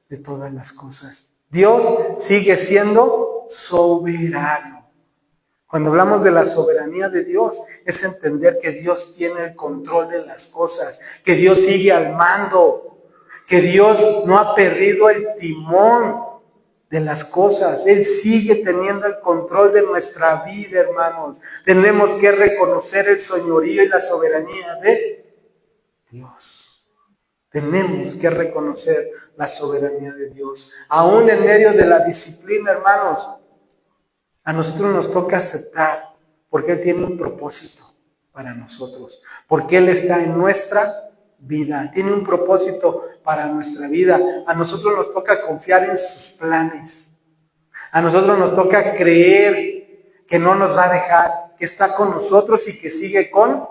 de todas las cosas. Dios sigue siendo soberano. Cuando hablamos de la soberanía de Dios, es entender que Dios tiene el control de las cosas, que Dios sigue al mando, que Dios no ha perdido el timón de las cosas. Él sigue teniendo el control de nuestra vida, hermanos. Tenemos que reconocer el señorío y la soberanía de Dios. Tenemos que reconocer la soberanía de Dios. Aún en medio de la disciplina, hermanos, a nosotros nos toca aceptar, porque Él tiene un propósito para nosotros, porque Él está en nuestra vida, tiene un propósito para nuestra vida. A nosotros nos toca confiar en sus planes. A nosotros nos toca creer que no nos va a dejar, que está con nosotros y que sigue con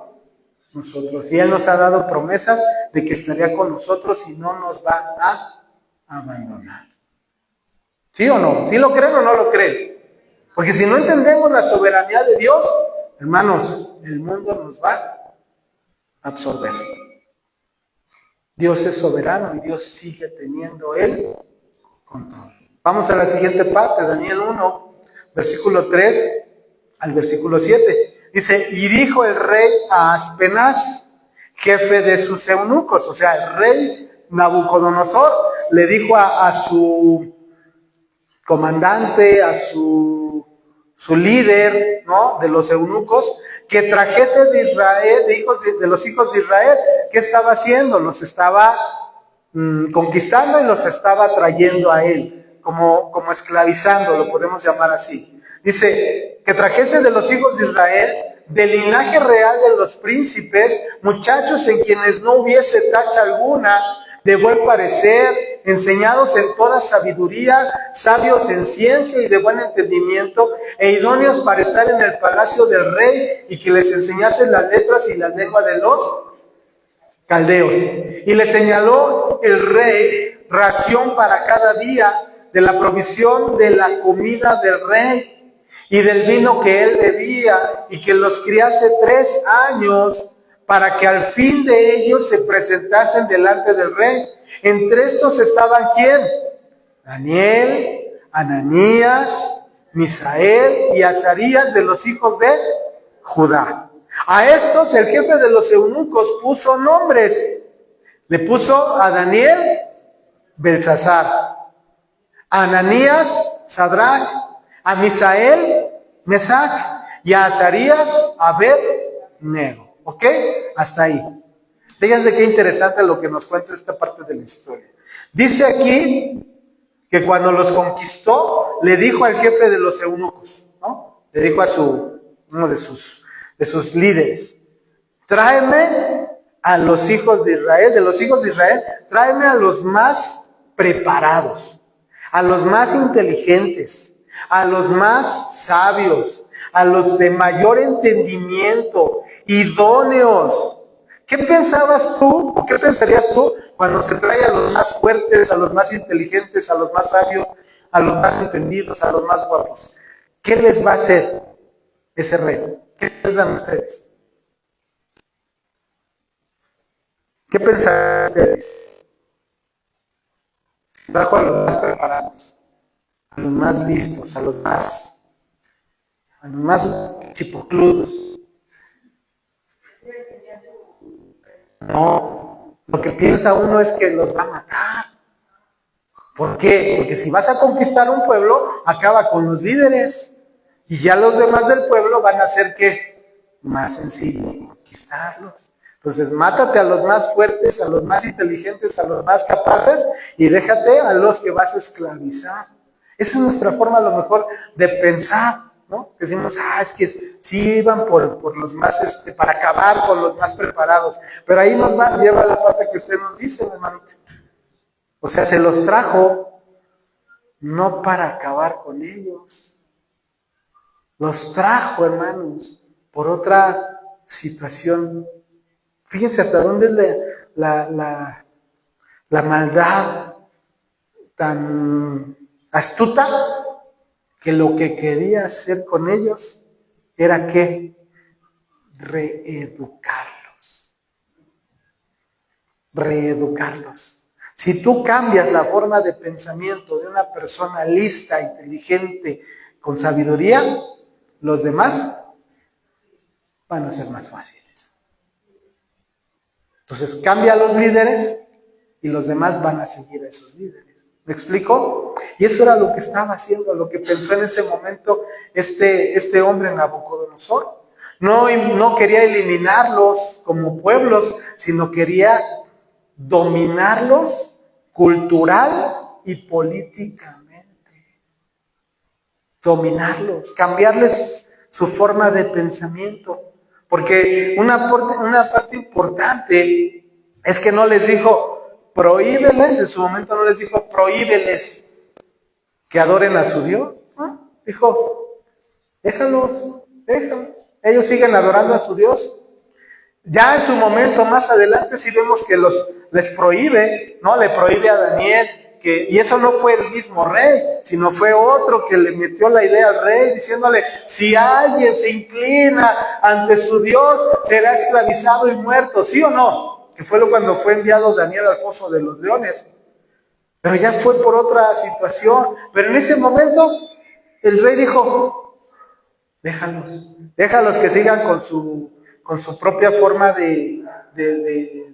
nosotros. Y Él nos ha dado promesas de que estaría con nosotros y no nos va a abandonar. ¿Sí o no? ¿Sí lo creen o no lo creen? Porque si no entendemos la soberanía de Dios, hermanos, el mundo nos va a absorber. Dios es soberano y Dios sigue teniendo el control. Vamos a la siguiente parte, Daniel 1, versículo 3 al versículo 7. Dice, y dijo el rey a Aspenaz, jefe de sus eunucos, o sea, el rey Nabucodonosor le dijo a su comandante, a su líder, ¿no?, de los eunucos, que trajese de Israel, de los hijos de Israel. ¿Qué estaba haciendo? Los estaba conquistando y los estaba trayendo a él, como esclavizando, lo podemos llamar así. Dice, que trajese de los hijos de Israel, del linaje real de los príncipes, muchachos en quienes no hubiese tacha alguna, de buen parecer, enseñados en toda sabiduría, sabios en ciencia y de buen entendimiento, e idóneos para estar en el palacio del rey, y que les enseñasen las letras y la lengua de los caldeos. Y le señaló el rey ración para cada día de la provisión de la comida del rey y del vino que él bebía, y que los criase 3 años, para que al fin de ellos se presentasen delante del rey. Entre estos estaban, ¿quién? Daniel, Ananías, Misael y Azarías, de los hijos de Judá. A estos el jefe de los eunucos puso nombres. Le puso a Daniel Belsasar, a Ananías Sadrach, a Misael Mesac y a Azarías Abed-nego. ¿Ok? Hasta ahí. Fíjense qué interesante lo que nos cuenta esta parte de la historia. Dice aquí que cuando los conquistó, le dijo al jefe de los eunucos, ¿no? Le dijo a uno de sus líderes, tráeme a los hijos de Israel, tráeme a los más preparados, a los más inteligentes, a los más sabios, a los de mayor entendimiento, idóneos. ¿Qué pensabas tú, o qué pensarías tú cuando se trae a los más fuertes, a los más inteligentes, a los más sabios, a los más entendidos, a los más guapos? ¿Qué les va a hacer ese rey? ¿Qué piensan ustedes? ¿Qué pensarían ustedes? Trajo a los más preparados, a los más listos, a los más chipocludos. No, lo que piensa uno es que los va a matar. ¿Por qué? Porque si vas a conquistar un pueblo, acaba con los líderes. Y ya los demás del pueblo van a hacer que más sencillo conquistarlos. Entonces, mátate a los más fuertes, a los más inteligentes, a los más capaces, y déjate a los que vas a esclavizar. Esa es nuestra forma, a lo mejor, de pensar, ¿no? Decimos, es que sí iban por los más, para acabar con los más preparados. Pero ahí lleva la parte que usted nos dice, hermanito. O sea, se los trajo no para acabar con ellos. Los trajo, hermanos, por otra situación. Fíjense hasta dónde es la maldad tan astuta, que lo que quería hacer con ellos era que reeducarlos. Si tú cambias la forma de pensamiento de una persona lista, inteligente, con sabiduría, los demás van a ser más fáciles. Entonces cambia a los líderes y los demás van a seguir a esos líderes. ¿Me explico? Y eso era lo que estaba haciendo, lo que pensó en ese momento este hombre Nabucodonosor. No quería eliminarlos como pueblos, sino quería dominarlos cultural y políticamente. Dominarlos, cambiarles su forma de pensamiento. Porque una parte importante es que no les dijo prohíbeles, en su momento no les dijo prohíbeles que adoren a su Dios. ¿No? Dijo, déjalos. Ellos siguen adorando a su Dios. Ya en su momento, más adelante, sí vemos que les prohíbe, ¿no? Le prohíbe a Daniel, y eso no fue el mismo rey, sino fue otro que le metió la idea al rey, diciéndole, si alguien se inclina ante su Dios, será esclavizado y muerto, ¿sí o no? Que fue cuando fue enviado Daniel al foso de los leones. Pero ya fue por otra situación. Pero en ese momento, el rey dijo, déjalos que sigan con su propia forma de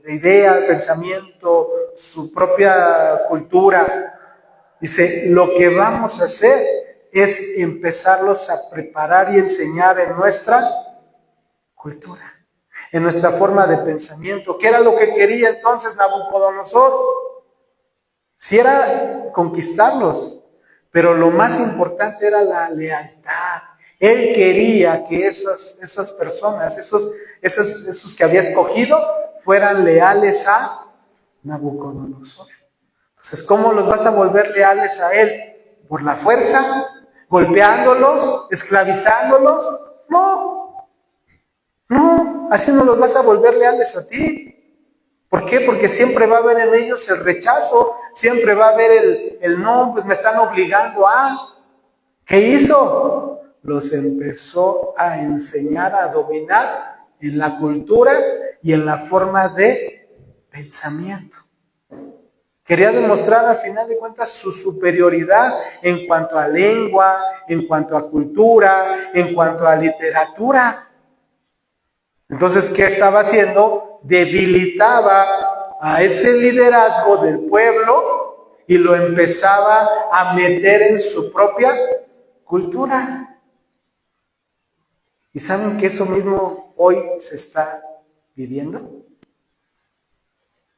idea, pensamiento, su propia cultura. Dice, lo que vamos a hacer es empezarlos a preparar y enseñar en nuestra cultura, en nuestra forma de pensamiento. ¿Qué era lo que quería entonces Nabucodonosor? Sí era conquistarlos, pero lo más importante era la lealtad. Él quería que esas personas, esos que había escogido, fueran leales a Nabucodonosor. Entonces, ¿cómo los vas a volver leales a él? ¿Por la fuerza? ¿Golpeándolos? ¿Esclavizándolos? No, así no los vas a volver leales a ti. ¿Por qué? Porque siempre va a haber en ellos el rechazo, siempre va a haber el no, pues me están obligando a. ¿Qué hizo? Los empezó a enseñar a dominar en la cultura y en la forma de pensamiento. Quería demostrar al final de cuentas su superioridad en cuanto a lengua, en cuanto a cultura, en cuanto a literatura. Entonces, ¿qué estaba haciendo? Debilitaba a ese liderazgo del pueblo y lo empezaba a meter en su propia cultura. ¿Y saben que eso mismo hoy se está viviendo?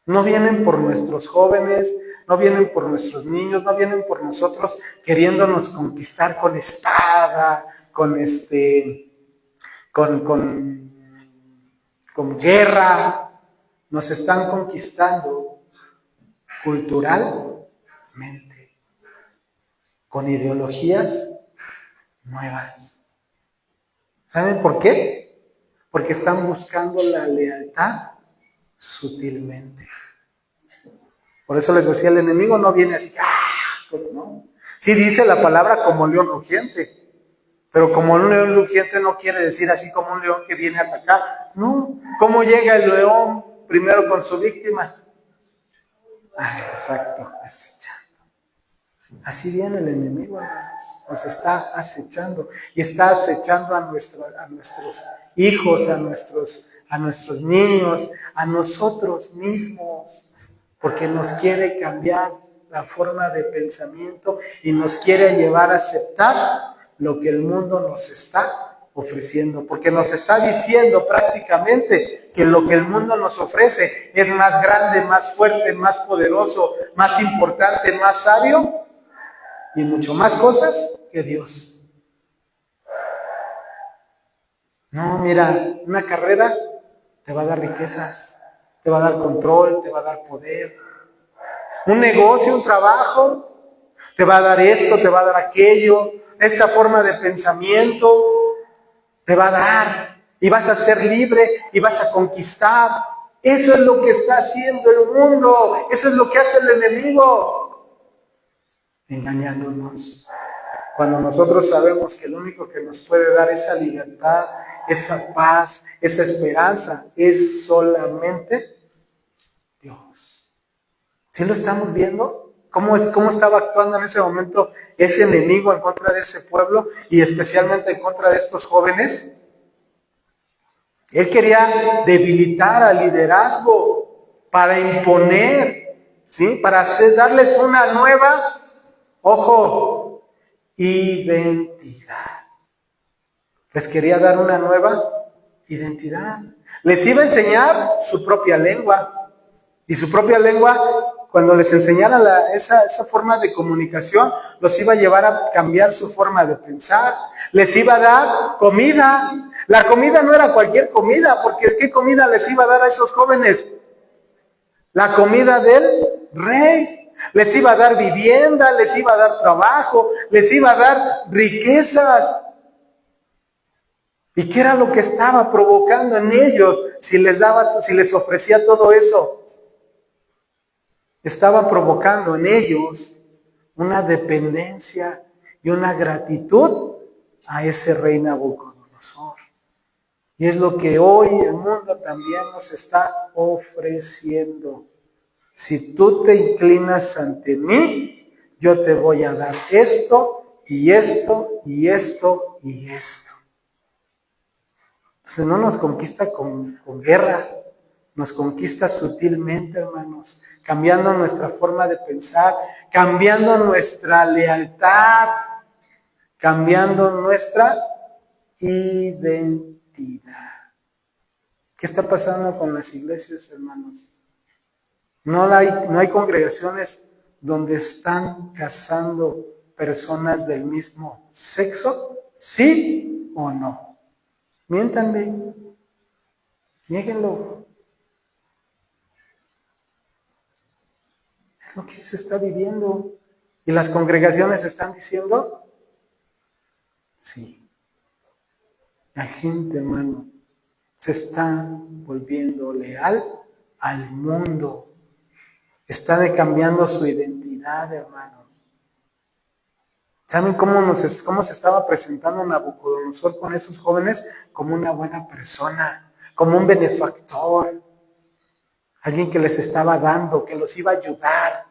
No vienen por nuestros jóvenes, no vienen por nuestros niños, no vienen por nosotros queriéndonos conquistar con espada, con guerra. Nos están conquistando culturalmente, con ideologías nuevas. ¿Saben por qué? Porque están buscando la lealtad sutilmente. Por eso les decía, el enemigo no viene así, ¿no? Sí dice la palabra como león rugiente, pero como un león rugiente no quiere decir así como un león que viene a atacar. No, ¿cómo llega el león primero con su víctima? Exacto, acechando. Así viene el enemigo, hermanos. Nos está acechando y está acechando a nuestros hijos, a nuestros niños, a nosotros mismos, porque nos quiere cambiar la forma de pensamiento y nos quiere llevar a aceptar lo que el mundo nos está ofreciendo, porque nos está diciendo prácticamente que lo que el mundo nos ofrece es más grande, más fuerte, más poderoso, más importante, más sabio y mucho más cosas que Dios. No, mira, una carrera te va a dar riquezas, te va a dar control, te va a dar poder. Un negocio, un trabajo, te va a dar esto, te va a dar aquello, esta forma de pensamiento te va a dar, y vas a ser libre y vas a conquistar. Eso es lo que está haciendo el mundo, eso es lo que hace el enemigo, engañándonos. Cuando nosotros sabemos que el único que nos puede dar esa libertad, esa paz, esa esperanza, es solamente Dios. ¿Sí lo estamos viendo? ¿Cómo estaba actuando en ese momento ese enemigo en contra de ese pueblo y especialmente en contra de estos jóvenes? Él quería debilitar al liderazgo para imponer, ¿sí? Para darles una nueva, ojo, identidad. Les quería dar una nueva identidad. Les iba a enseñar su propia lengua. Y su propia lengua, cuando les enseñara esa forma de comunicación, los iba a llevar a cambiar su forma de pensar. Les iba a dar comida. La comida no era cualquier comida, porque ¿qué comida les iba a dar a esos jóvenes? La comida del rey. Les iba a dar vivienda, les iba a dar trabajo, les iba a dar riquezas. ¿Y qué era lo que estaba provocando en ellos si les ofrecía todo eso? Estaba provocando en ellos una dependencia y una gratitud a ese rey Nabucodonosor. Y es lo que hoy el mundo también nos está ofreciendo. Si tú te inclinas ante mí, yo te voy a dar esto y esto y esto y esto. Entonces no nos conquista con guerra, nos conquista sutilmente, hermanos, cambiando nuestra forma de pensar, cambiando nuestra lealtad, cambiando nuestra identidad. ¿Qué está pasando con las iglesias, hermanos? No hay congregaciones donde están casando personas del mismo sexo, ¿sí o no? Miéntanle, niéguenlo. Es lo que se está viviendo. ¿Y las congregaciones están diciendo? Sí. La gente, hermano, se está volviendo leal al mundo. Está cambiando su identidad, hermanos. ¿Saben cómo se estaba presentando Nabucodonosor con esos jóvenes? Como una buena persona, como un benefactor, alguien que les estaba dando, que los iba a ayudar,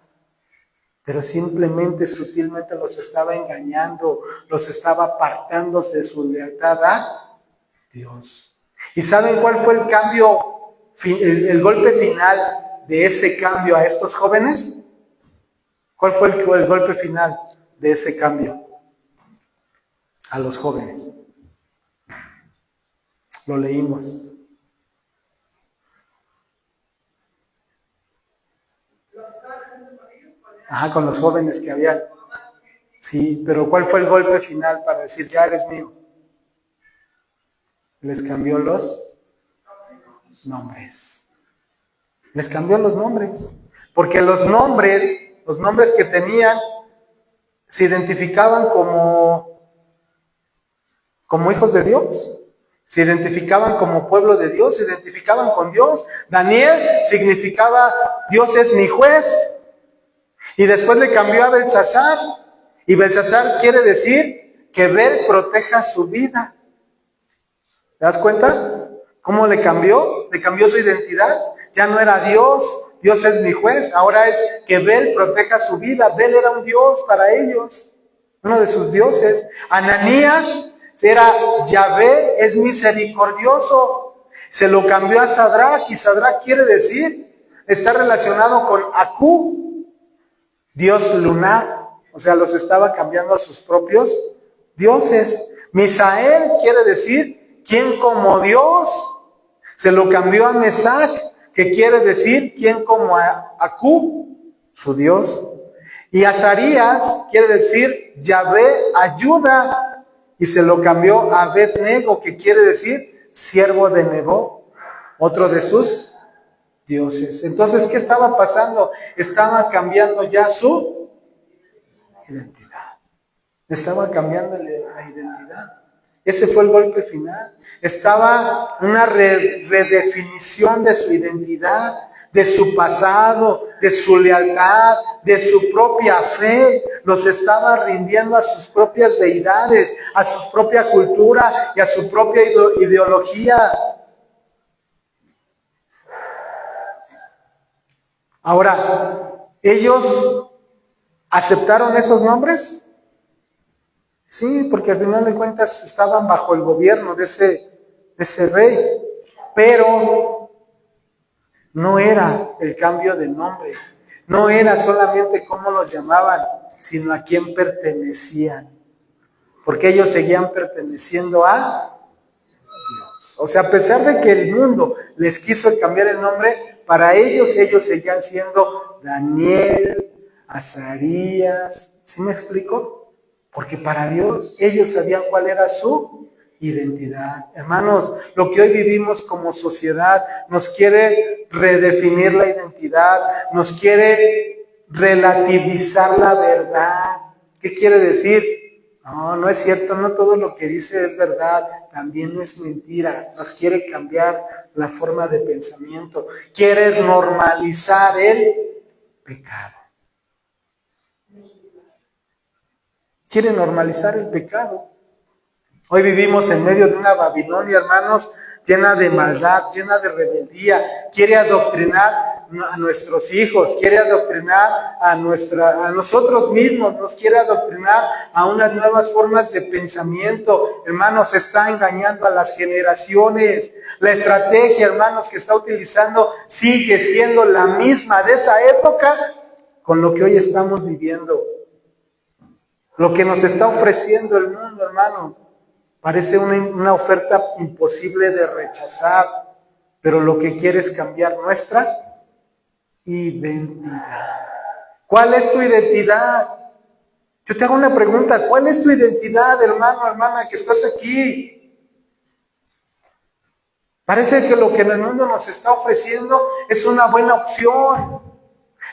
pero simplemente, sutilmente los estaba engañando, los estaba apartando de su lealtad a Dios. ¿Y saben cuál fue el cambio, el golpe final de ese cambio a estos jóvenes? ¿Cuál fue el golpe final de ese cambio a los jóvenes? Lo leímos. Ajá, con los jóvenes que había. Sí, pero ¿cuál fue el golpe final para decir, ya eres mío? Les cambió los nombres. Les cambió los nombres. Porque los nombres que tenían, se identificaban como hijos de Dios. Se identificaban como pueblo de Dios, se identificaban con Dios. Daniel significaba, Dios es mi juez. Y después le cambió a Belsasar. Y Belsasar quiere decir que Bel proteja su vida. ¿Te das cuenta? ¿Cómo le cambió? Le cambió su identidad. Ya no era Dios, Dios es mi juez. Ahora es que Bel proteja su vida. Bel era un dios para ellos, uno de sus dioses. Ananías era Yahvé, es misericordioso. Se lo cambió a Sadrach, y Sadrach quiere decir, está relacionado con Akú, dios lunar. O sea, los estaba cambiando a sus propios dioses. Misael quiere decir, ¿quién como Dios? Se lo cambió a Mesac, que quiere decir, ¿quién como Akú? Su dios. Y Azarías quiere decir, Yahvé ayuda. Y se lo cambió a Abed-Nego, que quiere decir, siervo de Nebo, otro de sus dioses. Entonces, ¿qué estaba pasando? Estaba cambiando ya su identidad. Estaba cambiándole la identidad. Ese fue el golpe final. Estaba una redefinición de su identidad, de su pasado, de su lealtad, de su propia fe. Los estaba rindiendo a sus propias deidades, a su propia cultura y a su propia ideología. Ahora, ¿ellos aceptaron esos nombres? Sí, porque al final de cuentas estaban bajo el gobierno de ese rey, pero no era el cambio de nombre, no era solamente cómo los llamaban, sino a quién pertenecían, porque ellos seguían perteneciendo a Dios. O sea, a pesar de que el mundo les quiso cambiar el nombre, para ellos seguían siendo Daniel, Azarías. ¿Sí me explico? Porque para Dios ellos sabían cuál era su identidad. Hermanos, lo que hoy vivimos como sociedad nos quiere redefinir la identidad, nos quiere relativizar la verdad. ¿Qué quiere decir? No, no es cierto, no todo lo que dice es verdad, también es mentira. Nos quiere cambiar la forma de pensamiento, quiere normalizar el pecado. Quiere normalizar el pecado. Hoy vivimos en medio de una Babilonia, hermanos, llena de maldad, llena de rebeldía. Quiere adoctrinar a nuestros hijos, quiere adoctrinar a nosotros mismos, nos quiere adoctrinar a unas nuevas formas de pensamiento. Hermanos, está engañando a las generaciones. La estrategia, hermanos, que está utilizando sigue siendo la misma de esa época con lo que hoy estamos viviendo. Lo que nos está ofreciendo el mundo, hermano, parece una oferta imposible de rechazar, pero lo que quiere es cambiar nuestra identidad. ¿Cuál es tu identidad? Yo te hago una pregunta, ¿cuál es tu identidad, hermano, hermana, que estás aquí? Parece que lo que el mundo nos está ofreciendo es una buena opción.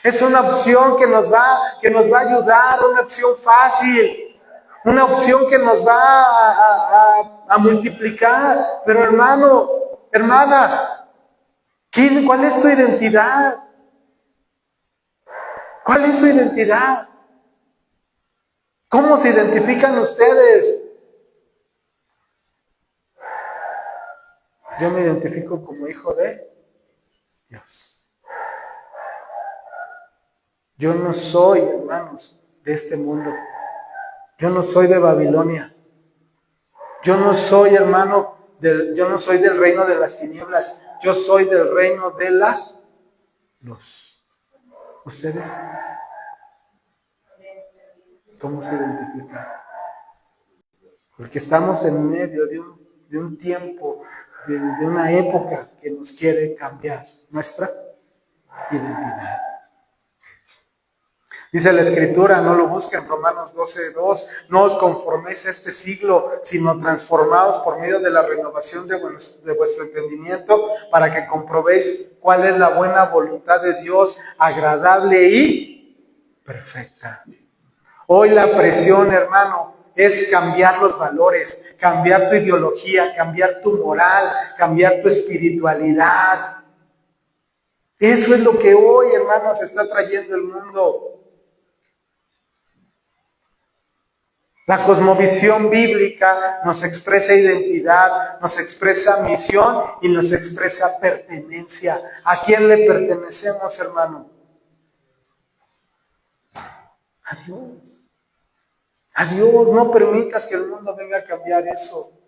Es una opción que nos va a ayudar, una opción fácil, una opción que nos va a multiplicar. Pero hermano, hermana, ¿cuál es tu identidad? ¿Cuál es su identidad? ¿Cómo se identifican ustedes? Yo me identifico como hijo de Dios. Yo no soy, hermanos, de este mundo. Yo no soy de Babilonia. Yo no soy, hermano, yo no soy del reino de las tinieblas. Yo soy del reino de la luz. ¿Ustedes? ¿Cómo se identifican? Porque estamos en medio de un tiempo, de una época que nos quiere cambiar nuestra identidad. Dice la Escritura, no lo busquen, Romanos 12:2, no os conforméis a este siglo, sino transformaos por medio de la renovación de vuestro entendimiento, para que comprobéis cuál es la buena voluntad de Dios, agradable y perfecta. Hoy la presión, hermano, es cambiar los valores, cambiar tu ideología, cambiar tu moral, cambiar tu espiritualidad. Eso es lo que hoy, hermanos, está trayendo el mundo. La cosmovisión bíblica nos expresa identidad, nos expresa misión y nos expresa pertenencia. ¿A quién le pertenecemos, hermano? A Dios. A Dios. No permitas que el mundo venga a cambiar eso.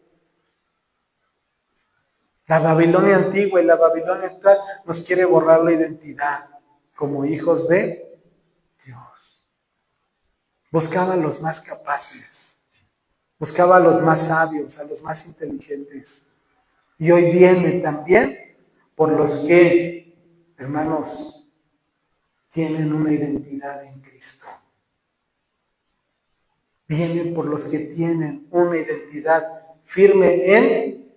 La Babilonia antigua y la Babilonia actual nos quiere borrar la identidad como hijos de Dios. Buscaba a los más capaces, buscaba a los más sabios, a los más inteligentes. Y hoy viene también por los que, hermanos, tienen una identidad en Cristo. Viene por los que tienen una identidad firme en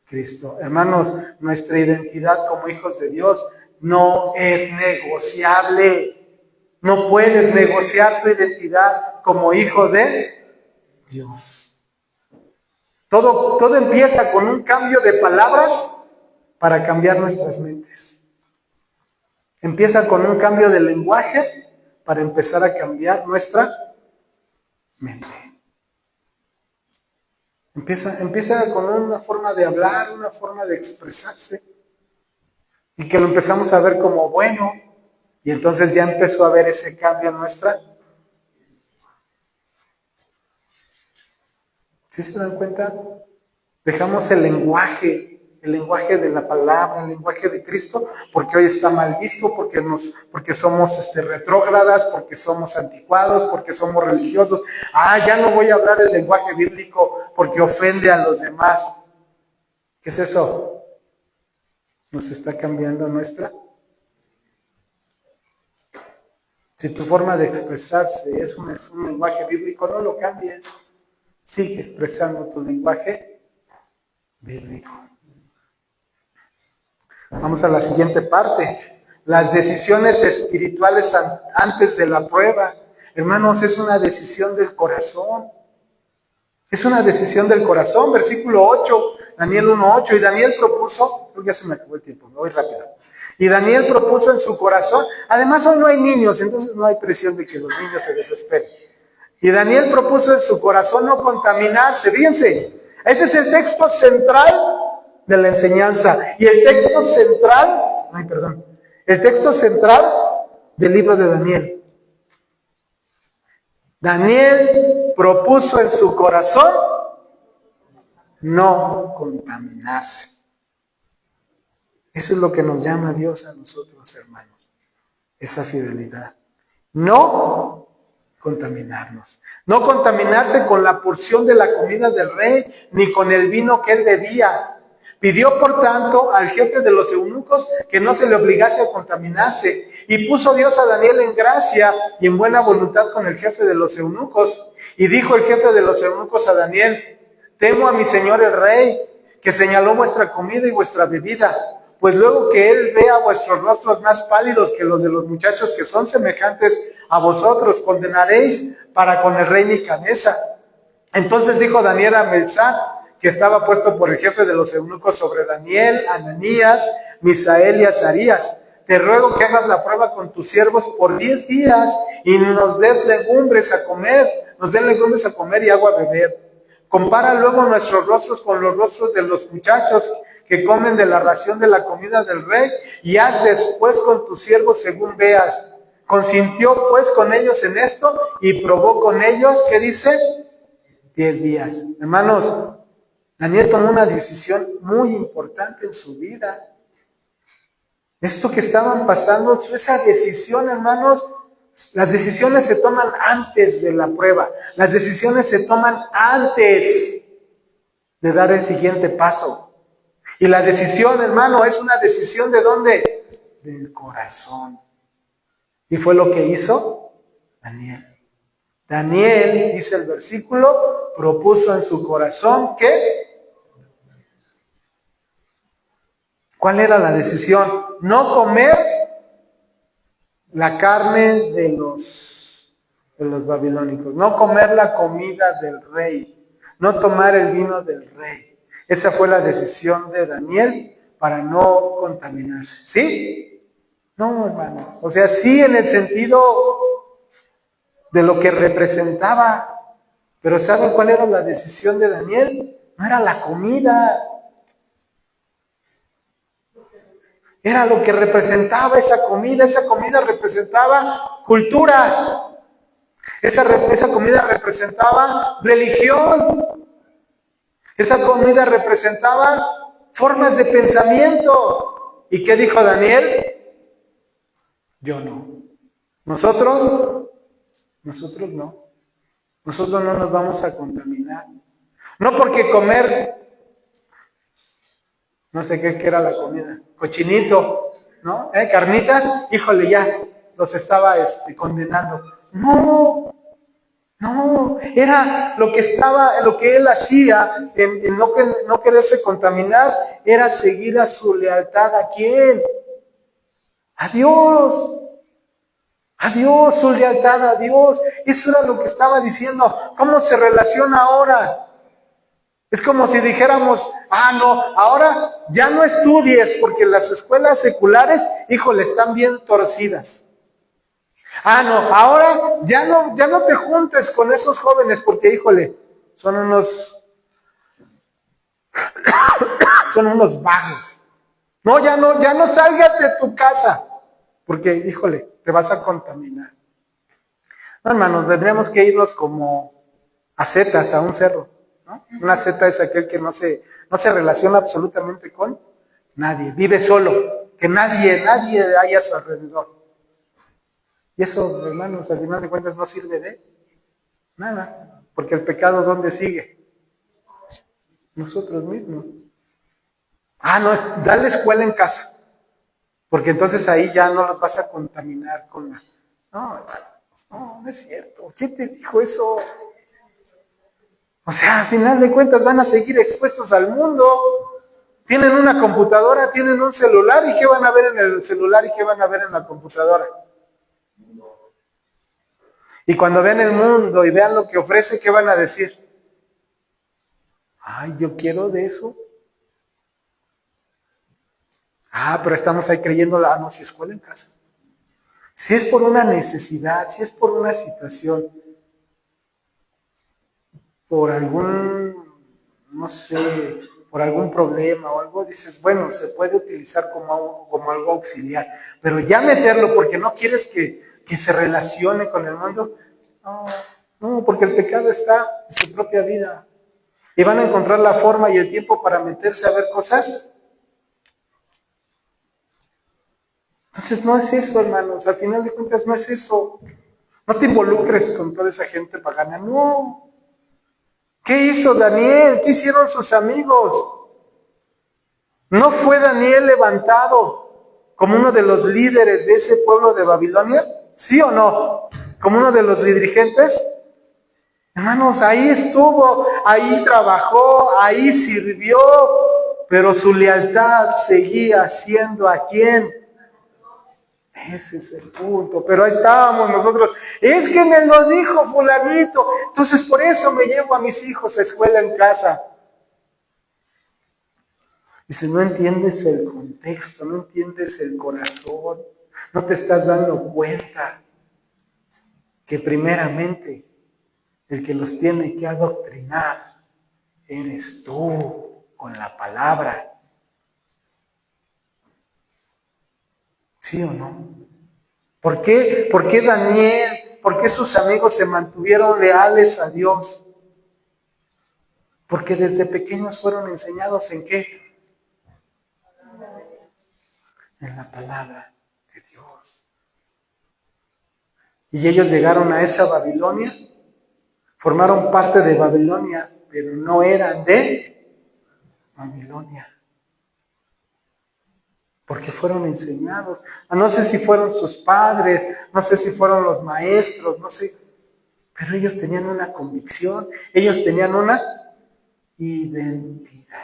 Cristo. Hermanos, nuestra identidad como hijos de Dios no es negociable. No puedes negociar tu identidad como hijo de Dios. Todo empieza con un cambio de palabras para cambiar nuestras mentes. Empieza con un cambio de lenguaje para empezar a cambiar nuestra mente. Empieza con una forma de hablar, una forma de expresarse, y que lo empezamos a ver como bueno, y entonces ya empezó a haber ese cambio en nuestra. ¿Sí se dan cuenta? Dejamos el lenguaje de la palabra, el lenguaje de Cristo, porque hoy está mal visto, porque somos retrógradas, porque somos anticuados, porque somos religiosos. Ya no voy a hablar el lenguaje bíblico porque ofende a los demás. ¿Qué es eso? Nos está cambiando nuestra. Si tu forma de expresarse es un lenguaje bíblico, no lo cambies. Sigue expresando tu lenguaje bíblico. Vamos a la siguiente parte. Las decisiones espirituales antes de la prueba. Hermanos, es una decisión del corazón. Es una decisión del corazón. Versículo 8, Daniel 1:8. Y Daniel propuso, ya se me acabó el tiempo, me voy rápido. Y Daniel propuso en su corazón, además hoy no hay niños, entonces no hay presión de que los niños se desesperen. Y Daniel propuso en su corazón no contaminarse. Fíjense, ese es el texto central de la enseñanza. Y el texto central del libro de Daniel. Daniel propuso en su corazón no contaminarse. Eso es lo que nos llama Dios a nosotros, hermanos. Esa fidelidad. No contaminarnos. No contaminarse con la porción de la comida del rey, ni con el vino que él bebía. Pidió, por tanto, al jefe de los eunucos que no se le obligase a contaminarse. Y puso Dios a Daniel en gracia y en buena voluntad con el jefe de los eunucos. Y dijo el jefe de los eunucos a Daniel: temo a mi señor el rey, que señaló vuestra comida y vuestra bebida. Pues luego que él vea vuestros rostros más pálidos que los de los muchachos que son semejantes a vosotros, condenaréis para con el rey mi cabeza. Entonces dijo Daniel a Melzar, que estaba puesto por el jefe de los eunucos sobre Daniel, Ananías, Misael y Azarías: te ruego que hagas la prueba con tus siervos por 10 días y nos den legumbres a comer y agua a beber. Compara luego nuestros rostros con los rostros de los muchachos que comen de la ración de la comida del rey, y haz después con tus siervos según veas. Consintió pues con ellos en esto y probó con ellos, ¿qué dice? 10 días. Hermanos, Daniel tomó una decisión muy importante en su vida. Esto que estaban pasando, esa decisión, hermanos, las decisiones se toman antes de la prueba. Las decisiones se toman antes de dar el siguiente paso. Y la decisión, hermano, es una decisión ¿de dónde? Del corazón. Y fue lo que hizo Daniel. Daniel, dice el versículo, propuso en su corazón que... ¿Cuál era la decisión? No comer la carne de los babilónicos, no comer la comida del rey, no tomar el vino del rey. Esa fue la decisión de Daniel para no contaminarse. ¿Sí? No, hermano. O sea, sí en el sentido de lo que representaba. Pero ¿saben cuál era la decisión de Daniel? No era la comida. Era lo que representaba esa comida. Esa comida representaba cultura. Esa comida representaba religión. Esa comida representaba formas de pensamiento. ¿Y qué dijo Daniel? Yo no. Nosotros no. Nosotros no nos vamos a contaminar. No porque comer, no sé qué era la comida, cochinito, ¿no? Carnitas, híjole, ya los estaba condenando. No, era lo que él hacía en no quererse contaminar, era seguir a su lealtad. ¿A quién? A Dios. A Dios, su lealtad a Dios. Eso era lo que estaba diciendo. ¿Cómo se relaciona ahora? Es como si dijéramos, no, ahora ya no estudies, porque las escuelas seculares, híjole, están bien torcidas. No, ahora ya no te juntes con esos jóvenes, porque híjole, son unos vagos. No, ya no salgas de tu casa, porque híjole, te vas a contaminar. No, hermanos, tendríamos que irnos como a zetas, a un cerro, ¿no? Una zeta es aquel que no se relaciona absolutamente con nadie, vive solo, que nadie haya a su alrededor. Y eso, hermanos, al final de cuentas no sirve de nada, porque el pecado, ¿dónde sigue? Nosotros mismos. No, dale escuela en casa, porque entonces ahí ya no los vas a contaminar con la... No, hermanos, no es cierto. ¿Quién te dijo eso? O sea, al final de cuentas van a seguir expuestos al mundo. Tienen una computadora, tienen un celular, ¿y qué van a ver en el celular y qué van a ver en la computadora? Y cuando vean el mundo y vean lo que ofrece, ¿qué van a decir? Yo quiero de eso. Pero estamos ahí creyendo, no, si escuela en casa. Si es por una necesidad, si es por una situación, por algún, no sé, por algún problema o algo, dices, bueno, se puede utilizar como algo auxiliar, pero ya meterlo porque no quieres que se relacione con el mundo, no, porque el pecado está en su propia vida y van a encontrar la forma y el tiempo para meterse a ver cosas. Entonces no es eso, hermanos, al final de cuentas no es eso. No te involucres con toda esa gente pagana, no. ¿Qué hizo Daniel? ¿Qué hicieron sus amigos? ¿No fue Daniel levantado como uno de los líderes de ese pueblo de Babilonia? ¿Sí o no? ¿Como uno de los dirigentes? Hermanos, ahí estuvo, ahí trabajó, ahí sirvió, pero su lealtad seguía siendo ¿a quién? Ese es el punto, pero ahí estábamos nosotros. Es que me lo dijo fulanito, entonces por eso me llevo a mis hijos a escuela en casa. Dice, no entiendes el contexto, no entiendes el corazón, no te estás dando cuenta que primeramente el que los tiene que adoctrinar eres tú con la palabra. ¿Sí o no? ¿Por qué? ¿Por qué Daniel? ¿Por qué sus amigos se mantuvieron leales a Dios? Porque desde pequeños fueron enseñados ¿en qué? En la palabra de Dios. Y ellos llegaron a esa Babilonia, formaron parte de Babilonia, pero no eran de Babilonia. Porque fueron enseñados. No sé si fueron sus padres, no sé si fueron los maestros, no sé. Pero ellos tenían una convicción, ellos tenían una identidad.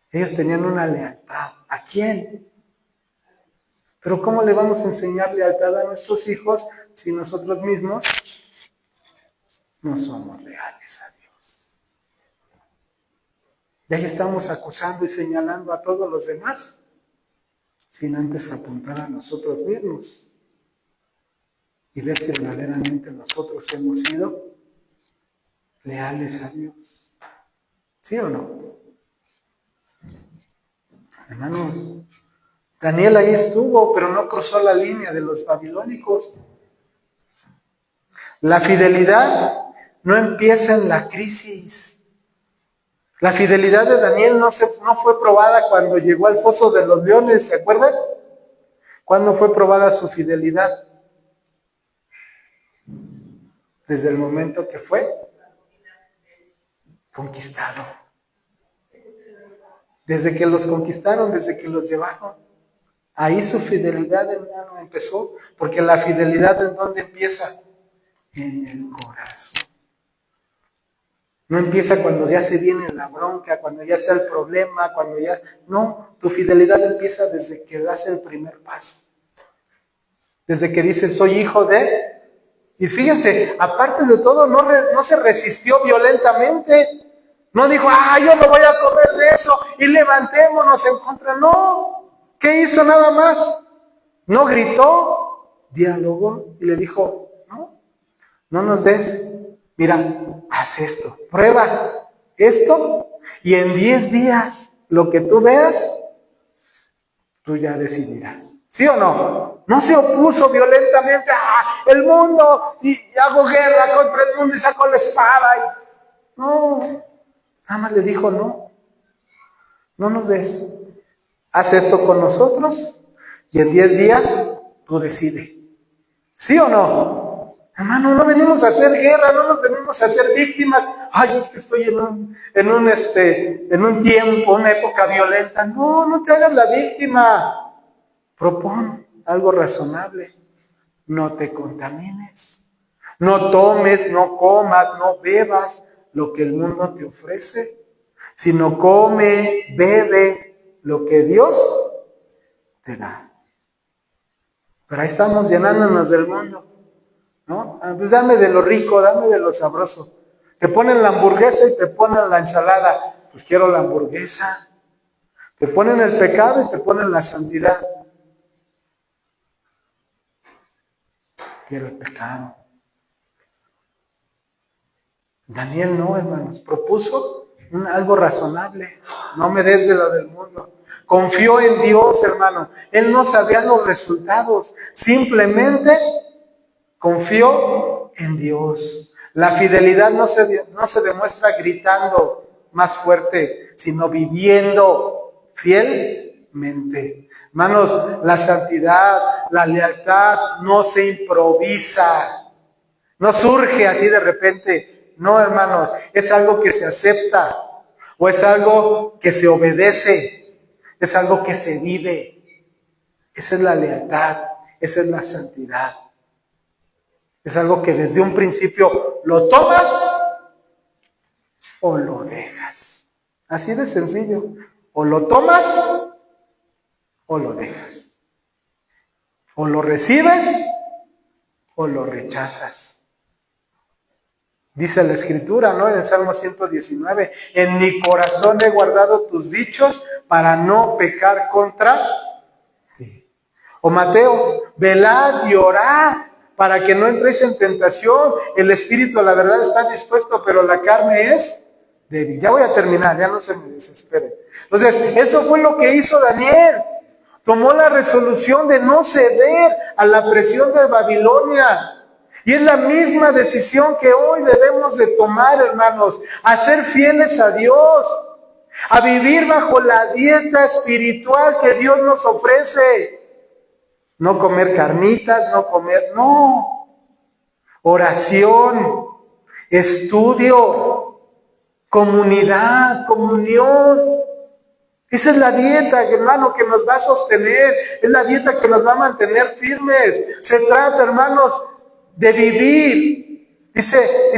Ellos tenían una lealtad. ¿A quién? Pero ¿cómo le vamos a enseñar lealtad a nuestros hijos si nosotros mismos no somos leales a Dios? Y ahí estamos acusando y señalando a todos los demás, sin antes apuntar a nosotros mismos y ver si verdaderamente nosotros hemos sido leales a Dios. ¿Sí o no? Hermanos, Daniel ahí estuvo, pero no cruzó la línea de los babilónicos. La fidelidad no empieza en la crisis. La fidelidad de Daniel no fue probada cuando llegó al foso de los leones, ¿se acuerdan? ¿Cuándo fue probada su fidelidad? Desde el momento que fue conquistado. Desde que los conquistaron, desde que los llevaron. Ahí su fidelidad, hermano, empezó. Porque la fidelidad, ¿en dónde empieza? En el corazón. No empieza cuando ya se viene la bronca, cuando ya está el problema, cuando ya... No, tu fidelidad empieza desde que das el primer paso. Desde que dice, soy hijo de... Y fíjense, aparte de todo, no se resistió violentamente. No dijo, yo no voy a comer de eso y levantémonos en contra. No. ¿Qué hizo nada más? No gritó, dialogó y le dijo, no nos des. Mira, haz esto, prueba esto y en 10 días lo que tú veas, tú ya decidirás. ¿Sí o no? No se opuso violentamente a el mundo y hago guerra contra el mundo y saco la espada. No, nada más le dijo, no nos des. Haz esto con nosotros y en 10 días tú decides. ¿Sí o no? Hermano, no venimos a hacer guerra, no nos venimos a hacer víctimas. Es que estoy en un tiempo, una época violenta. No te hagas la víctima. Propón algo razonable. No te contamines. No tomes, no comas, no bebas lo que el mundo te ofrece. Sino come, bebe lo que Dios te da. Pero ahí estamos llenándonos del mundo. ¿No? Pues dame de lo rico, dame de lo sabroso. Te ponen la hamburguesa y te ponen la ensalada. Pues quiero la hamburguesa. Te ponen el pecado y te ponen la santidad. Quiero el pecado. Daniel no, hermanos, propuso algo razonable. No me des de lo del mundo. Confió en Dios, hermano. Él no sabía los resultados. Simplemente confió en Dios. La fidelidad no se demuestra gritando más fuerte, sino viviendo fielmente. Hermanos, la santidad, la lealtad no se improvisa, no surge así de repente. No, hermanos, es algo que se acepta o es algo que se obedece, es algo que se vive. Esa es la lealtad, esa es la santidad. Es algo que desde un principio lo tomas o lo dejas. Así de sencillo. O lo tomas o lo dejas. O lo recibes o lo rechazas. Dice la Escritura, ¿no? En el Salmo 119, en mi corazón he guardado tus dichos para no pecar contra ti. O Mateo, velad y orad para que no entréis en tentación. El espíritu a la verdad está dispuesto, pero la carne es débil. Ya voy a terminar, ya no se me desesperen. Entonces, eso fue lo que hizo Daniel. Tomó la resolución de no ceder a la presión de Babilonia. Y es la misma decisión que hoy debemos de tomar, hermanos, a ser fieles a Dios, a vivir bajo la dieta espiritual que Dios nos ofrece. No comer carnitas, no. Oración, estudio, comunidad, comunión. Esa es la dieta, hermano, que nos va a sostener. Es la dieta que nos va a mantener firmes. Se trata, hermanos, de vivir. Dice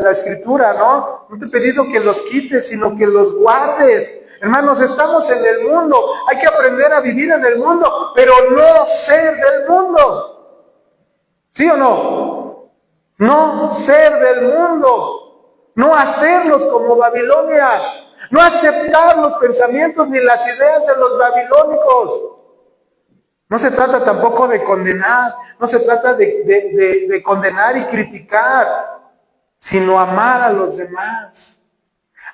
la Escritura, ¿no? No te he pedido que los quites, sino que los guardes. Hermanos, estamos en el mundo. Hay que aprender a vivir en el mundo, pero no ser del mundo. ¿Sí o no? No ser del mundo. No hacerlos como Babilonia. No aceptar los pensamientos ni las ideas de los babilónicos. No se trata tampoco de condenar. No se trata de condenar y criticar, sino amar a los demás.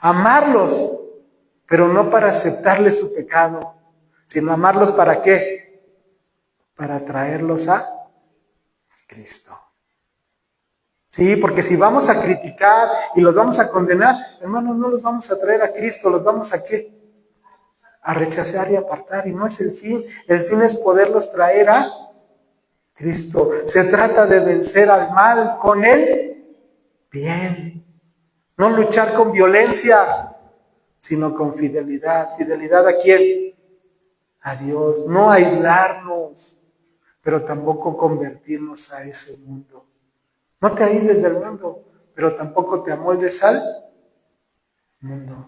Amarlos. Pero no para aceptarles su pecado, sino amarlos ¿para qué? Para traerlos a Cristo. Sí, porque si vamos a criticar y los vamos a condenar, hermanos, no los vamos a traer a Cristo, los vamos a ¿qué? A rechazar y apartar, y no es el fin. El fin es poderlos traer a Cristo. Se trata de vencer al mal con el bien. No luchar con violencia, sino con fidelidad. ¿Fidelidad a quién? A Dios. No aislarnos, pero tampoco convertirnos a ese mundo. No te aísles del mundo, pero tampoco te amoldes al mundo.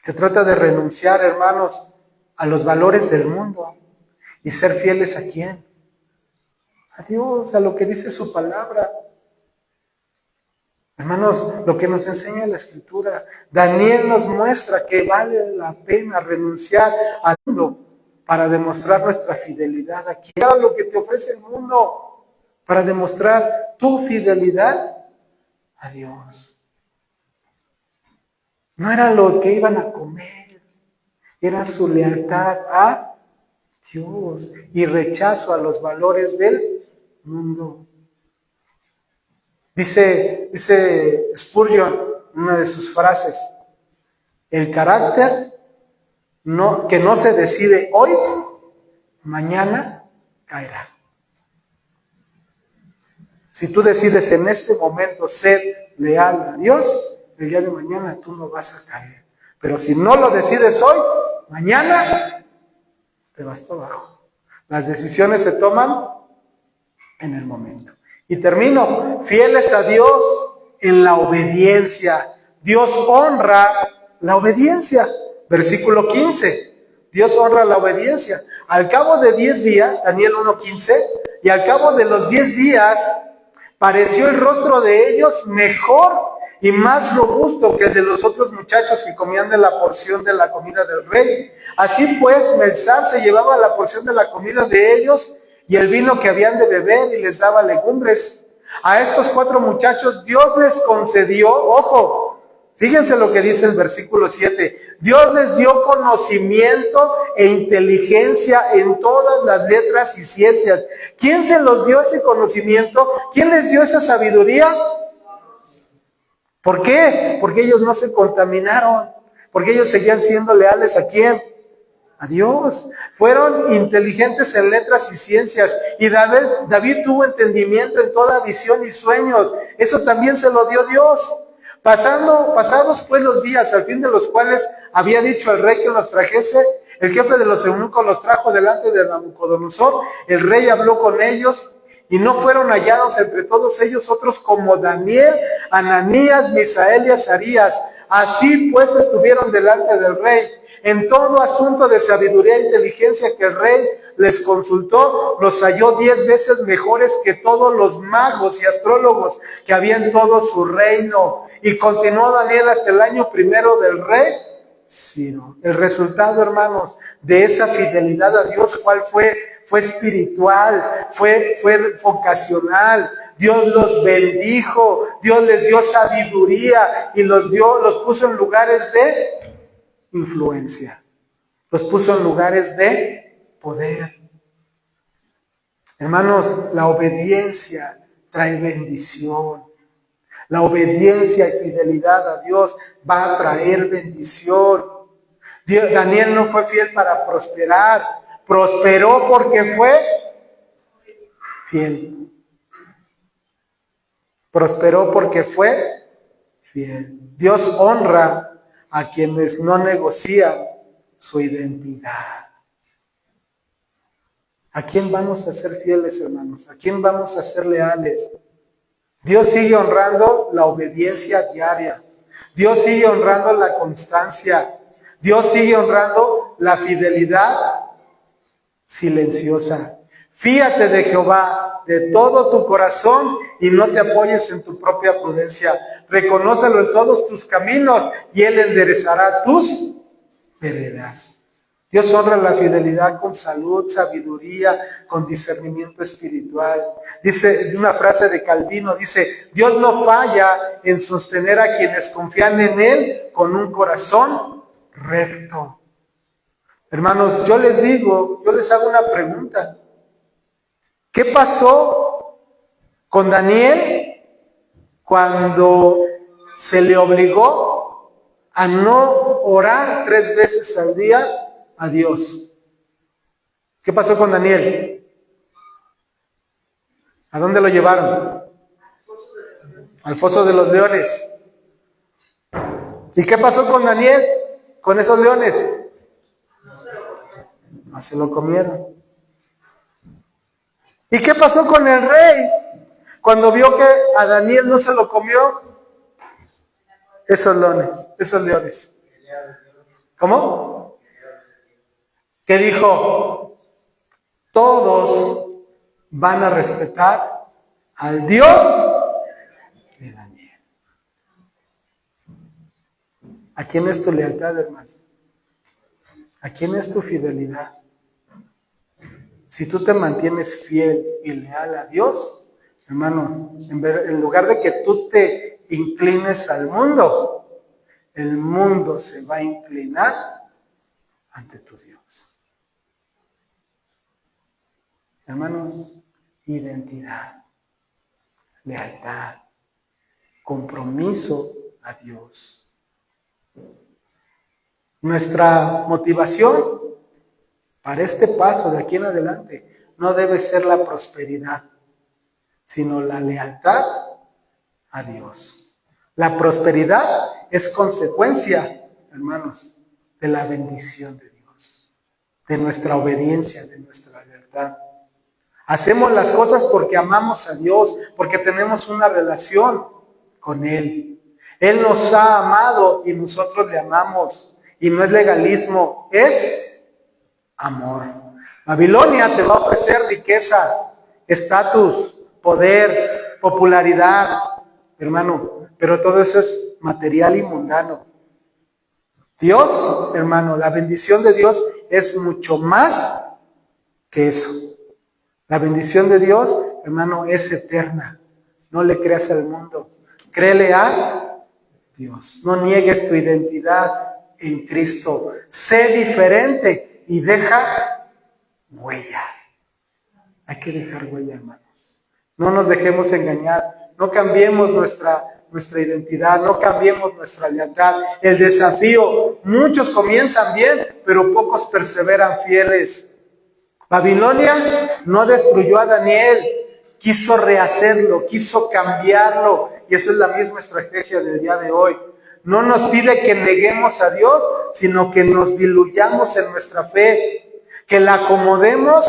Se trata de renunciar, hermanos, a los valores del mundo y ser fieles a quién? a Dios, a lo que dice su palabra. Hermanos, lo que nos enseña la Escritura, Daniel nos muestra que vale la pena renunciar a todo para demostrar nuestra fidelidad a quien da lo que te ofrece el mundo, para demostrar tu fidelidad a Dios. No era lo que iban a comer, era su lealtad a Dios y rechazo a los valores del mundo. Dice Spurgeon, una de sus frases, el carácter que no se decide hoy, mañana caerá. Si tú decides en este momento ser leal a Dios, el día de mañana tú no vas a caer. Pero si no lo decides hoy, mañana te vas para abajo. Las decisiones se toman en el momento. Y termino, fieles a Dios en la obediencia. Dios honra la obediencia. Versículo 15. Dios honra la obediencia. Al cabo de 10 días, Daniel 1:15, y al cabo de los 10 días, pareció el rostro de ellos mejor y más robusto que el de los otros muchachos que comían de la porción de la comida del rey. Así pues, Melzar se llevaba la porción de la comida de ellos y el vino que habían de beber y les daba legumbres. A estos 4 muchachos Dios les concedió, ojo, fíjense lo que dice el versículo 7, Dios les dio conocimiento e inteligencia en todas las letras y ciencias. ¿Quién se los dio ese conocimiento? ¿Quién les dio esa sabiduría? ¿Por qué? Porque ellos no se contaminaron, porque ellos seguían siendo leales ¿a quién? A Dios. Fueron inteligentes en letras y ciencias. Y David tuvo entendimiento en toda visión y sueños. Eso también se lo dio Dios. Pasados pues los días, al fin de los cuales había dicho el rey que los trajese, el jefe de los eunucos los trajo delante de Nabucodonosor. El rey habló con ellos y no fueron hallados entre todos ellos otros como Daniel, Ananías, Misael y Azarías. Así pues estuvieron delante del rey. En todo asunto de sabiduría e inteligencia que el rey les consultó, los halló 10 veces mejores que todos los magos y astrólogos que había en todo su reino. Y continuó Daniel hasta el año primero del rey Ciro. El resultado, hermanos, de esa fidelidad a Dios, ¿cuál fue? Fue espiritual, fue vocacional. Dios los bendijo, Dios les dio sabiduría y los puso en lugares de influencia, los puso en lugares de poder. Hermanos, la obediencia trae bendición. La obediencia y fidelidad a Dios va a traer bendición. Daniel no fue fiel para prosperar, prosperó porque fue fiel. Prosperó porque fue fiel. Dios honra a quienes no negocian su identidad. ¿A quién vamos a ser fieles, hermanos? ¿A quién vamos a ser leales? Dios sigue honrando la obediencia diaria. Dios sigue honrando la constancia. Dios sigue honrando la fidelidad silenciosa. Fíate de Jehová de todo tu corazón y no te apoyes en tu propia prudencia. Reconócelo en todos tus caminos y Él enderezará tus veredas. Dios honra la fidelidad con salud, sabiduría, con discernimiento espiritual. Dice una frase de Calvino, dice, Dios no falla en sostener a quienes confían en Él con un corazón recto. Hermanos, yo les hago una pregunta. ¿Qué pasó con Daniel cuando se le obligó a no orar 3 veces al día a Dios? ¿Qué pasó con Daniel? ¿A dónde lo llevaron? Al foso de los leones. ¿Y qué pasó con Daniel? Con esos leones. No se lo comieron. ¿Y qué pasó con el rey? Cuando vio que a Daniel no se lo comió, esos leones. ¿Cómo? ¿Qué dijo? Todos van a respetar al Dios de Daniel. ¿A quién es tu lealtad, hermano? ¿A quién es tu fidelidad? Si tú te mantienes fiel y leal a Dios, hermano, en lugar de que tú te inclines al mundo, el mundo se va a inclinar ante tu Dios. Hermanos, identidad, lealtad, compromiso a Dios. Nuestra motivación para este paso de aquí en adelante no debe ser la prosperidad, sino la lealtad a Dios. La prosperidad es consecuencia, hermanos, de la bendición de Dios, de nuestra obediencia, de nuestra lealtad. Hacemos las cosas porque amamos a Dios, porque tenemos una relación con Él. Él nos ha amado y nosotros le amamos. Y no es legalismo, es amor. Babilonia te va a ofrecer riqueza, estatus, poder, popularidad, hermano, pero todo eso es material y mundano. Dios, hermano, la bendición de Dios es mucho más que eso. La bendición de Dios, hermano, es eterna. No le creas al mundo, créele a Dios. No niegues tu identidad en Cristo. Sé diferente y deja huella. Hay que dejar huella, hermanos. No nos dejemos engañar. No cambiemos nuestra identidad. No cambiemos nuestra lealtad. El desafío, muchos comienzan bien, pero pocos perseveran fieles. Babilonia no destruyó a Daniel. Quiso rehacerlo, quiso cambiarlo. Y esa es la misma estrategia del día de hoy. No nos pide que neguemos a Dios, sino que nos diluyamos en nuestra fe, que la acomodemos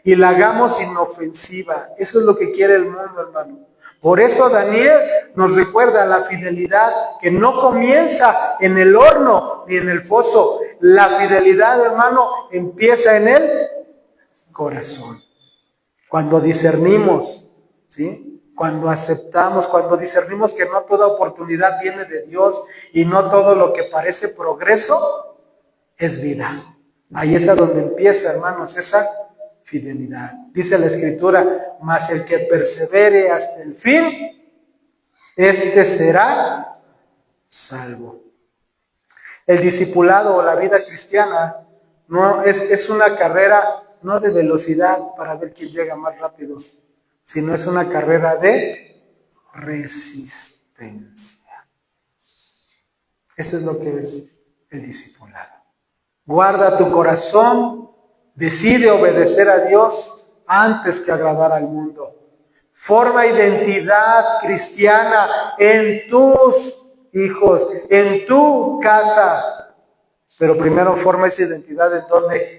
y la hagamos inofensiva. Eso es lo que quiere el mundo, hermano. Por eso Daniel nos recuerda la fidelidad que no comienza en el horno ni en el foso. La fidelidad, hermano, empieza en el corazón. Cuando discernimos, ¿sí? Cuando aceptamos, cuando discernimos que no toda oportunidad viene de Dios y no todo lo que parece progreso es vida. Ahí es a donde empieza, hermanos, esa fidelidad. Dice la Escritura, mas el que persevere hasta el fin, este será salvo. El discipulado o la vida cristiana no es una carrera no de velocidad para ver quién llega más rápido, sino es una carrera de resistencia. Eso es lo que es el discipulado. Guarda tu corazón, decide obedecer a Dios antes que agradar al mundo. Forma identidad cristiana en tus hijos, en tu casa. Pero primero forma esa identidad en ¿dónde?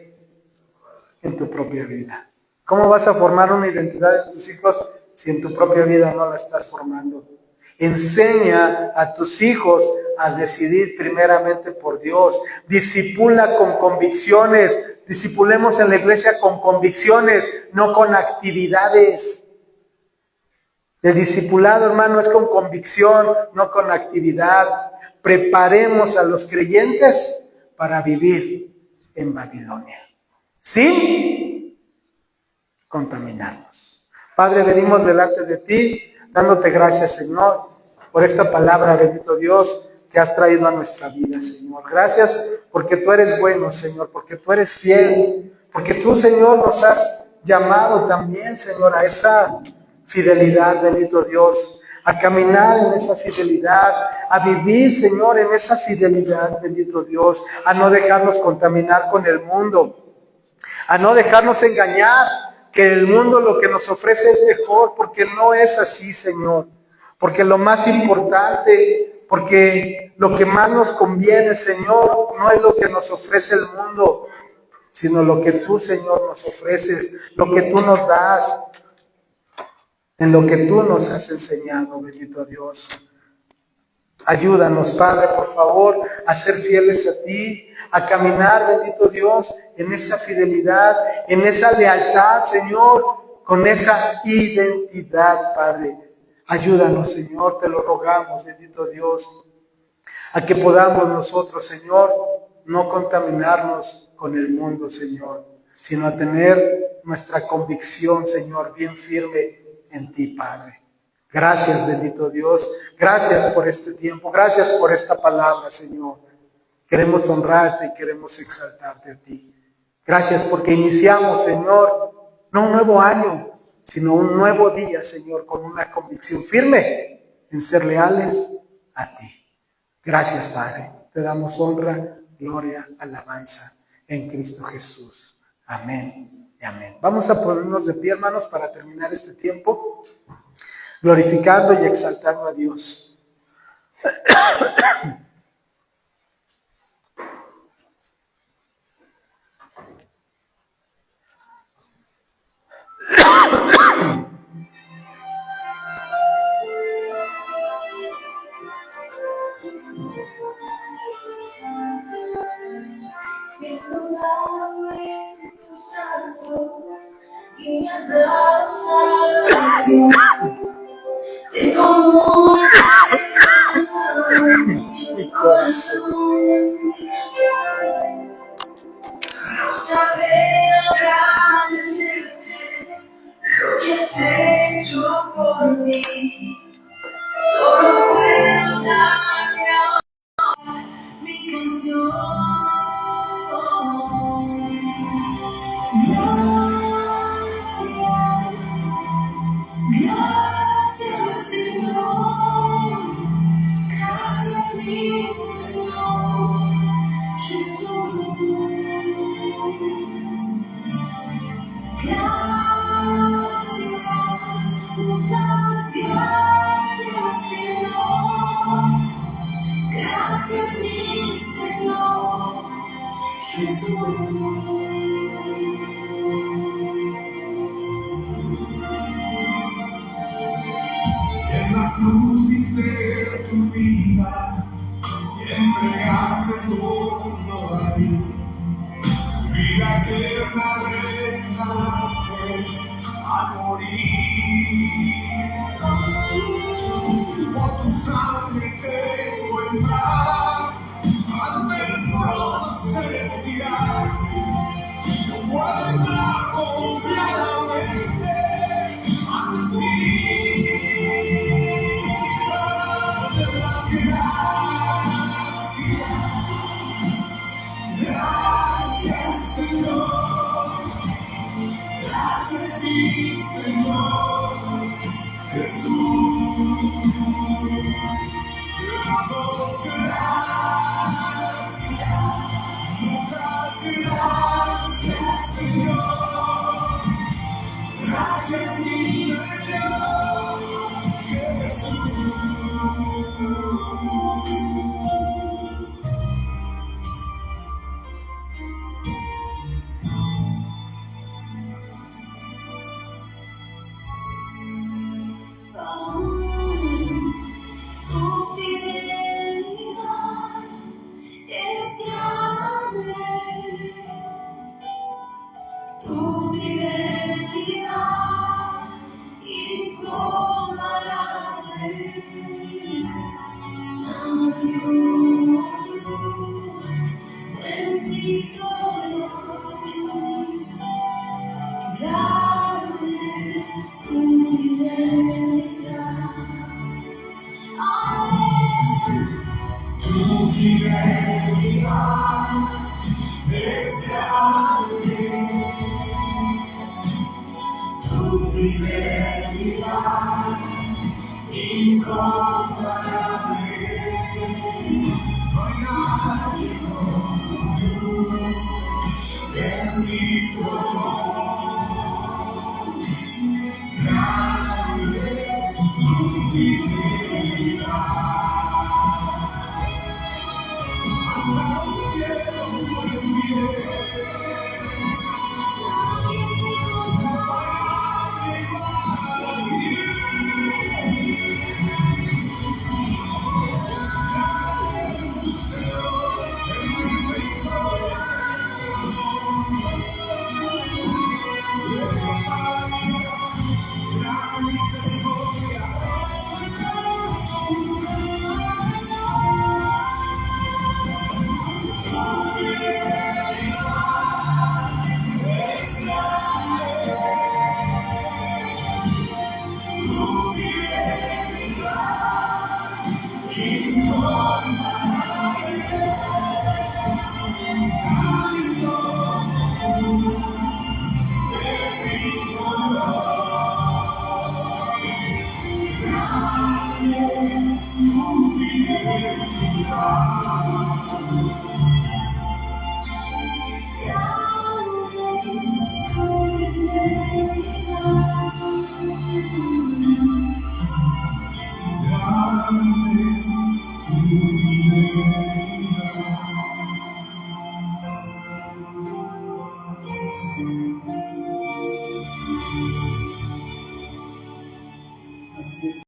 En tu propia vida. ¿Cómo vas a formar una identidad en tus hijos si en tu propia vida no la estás formando? Enseña a tus hijos a decidir primeramente por Dios. Discipula con convicciones. Discipulemos en la iglesia con convicciones, no con actividades. El discipulado, hermano, es con convicción, no con actividad. Preparemos a los creyentes para vivir en Babilonia, sin contaminarnos. Padre, venimos delante de ti, dándote gracias, Señor, por esta palabra, bendito Dios, que has traído a nuestra vida, Señor. Gracias porque tú eres bueno, Señor, porque tú eres fiel, porque tú, Señor, nos has llamado también, Señor, a esa fidelidad, bendito Dios, a caminar en esa fidelidad, a vivir, Señor, en esa fidelidad, bendito Dios, a no dejarnos contaminar con el mundo, a no dejarnos engañar, que el mundo lo que nos ofrece es mejor, porque no es así, Señor, porque lo más importante, porque lo que más nos conviene, Señor, no es lo que nos ofrece el mundo, sino lo que tú, Señor, nos ofreces, lo que tú nos das, en lo que tú nos has enseñado, bendito Dios. Ayúdanos, Padre, por favor, a ser fieles a ti, a caminar, bendito Dios, en esa fidelidad, en esa lealtad, Señor, con esa identidad, Padre. Ayúdanos, Señor, te lo rogamos, bendito Dios, a que podamos nosotros, Señor, no contaminarnos con el mundo, Señor, sino a tener nuestra convicción, Señor, bien firme en ti, Padre. Gracias, bendito Dios. Gracias por este tiempo. Gracias por esta palabra, Señor. Queremos honrarte y queremos exaltarte a ti. Gracias porque iniciamos, Señor, no un nuevo año, sino un nuevo día, Señor, con una convicción firme en ser leales a ti. Gracias, Padre. Te damos honra, gloria, alabanza en Cristo Jesús. Amén y amén. Vamos a ponernos de pie, hermanos, para terminar este tiempo, glorificando y exaltando a Dios. Y me has dado salvación. Sé cómo está en mi corazón. No sabré agradecerte lo que has hecho por mí. Solo puedo darte ahora mi canción. Gracias, Señor. Gracias, mi Señor Jesús. Gracias, muchas gracias, Señor. Gracias, mi Señor Jesús. En la cruz diste tu vida y entregaste todo ahí. Tu vida eterna regalaste al morir. Por tu sangre tengo entrada ante el trono celestial. No puedo entrar confiadamente ante ti. Gracias, Señor. Gracias, mi Señor Jesús. Te damos gracias. Muchas gracias, Señor. Gracias, mi Señor Jesús. Tu fidelidad es grande. Tu fidelidad incomparable. Nadie como tú, bendito Dios. Grande es tu fidelidad. Tu fidelidad es grande. Tu fidelidad incomparable. No hay nadie como tú, bendito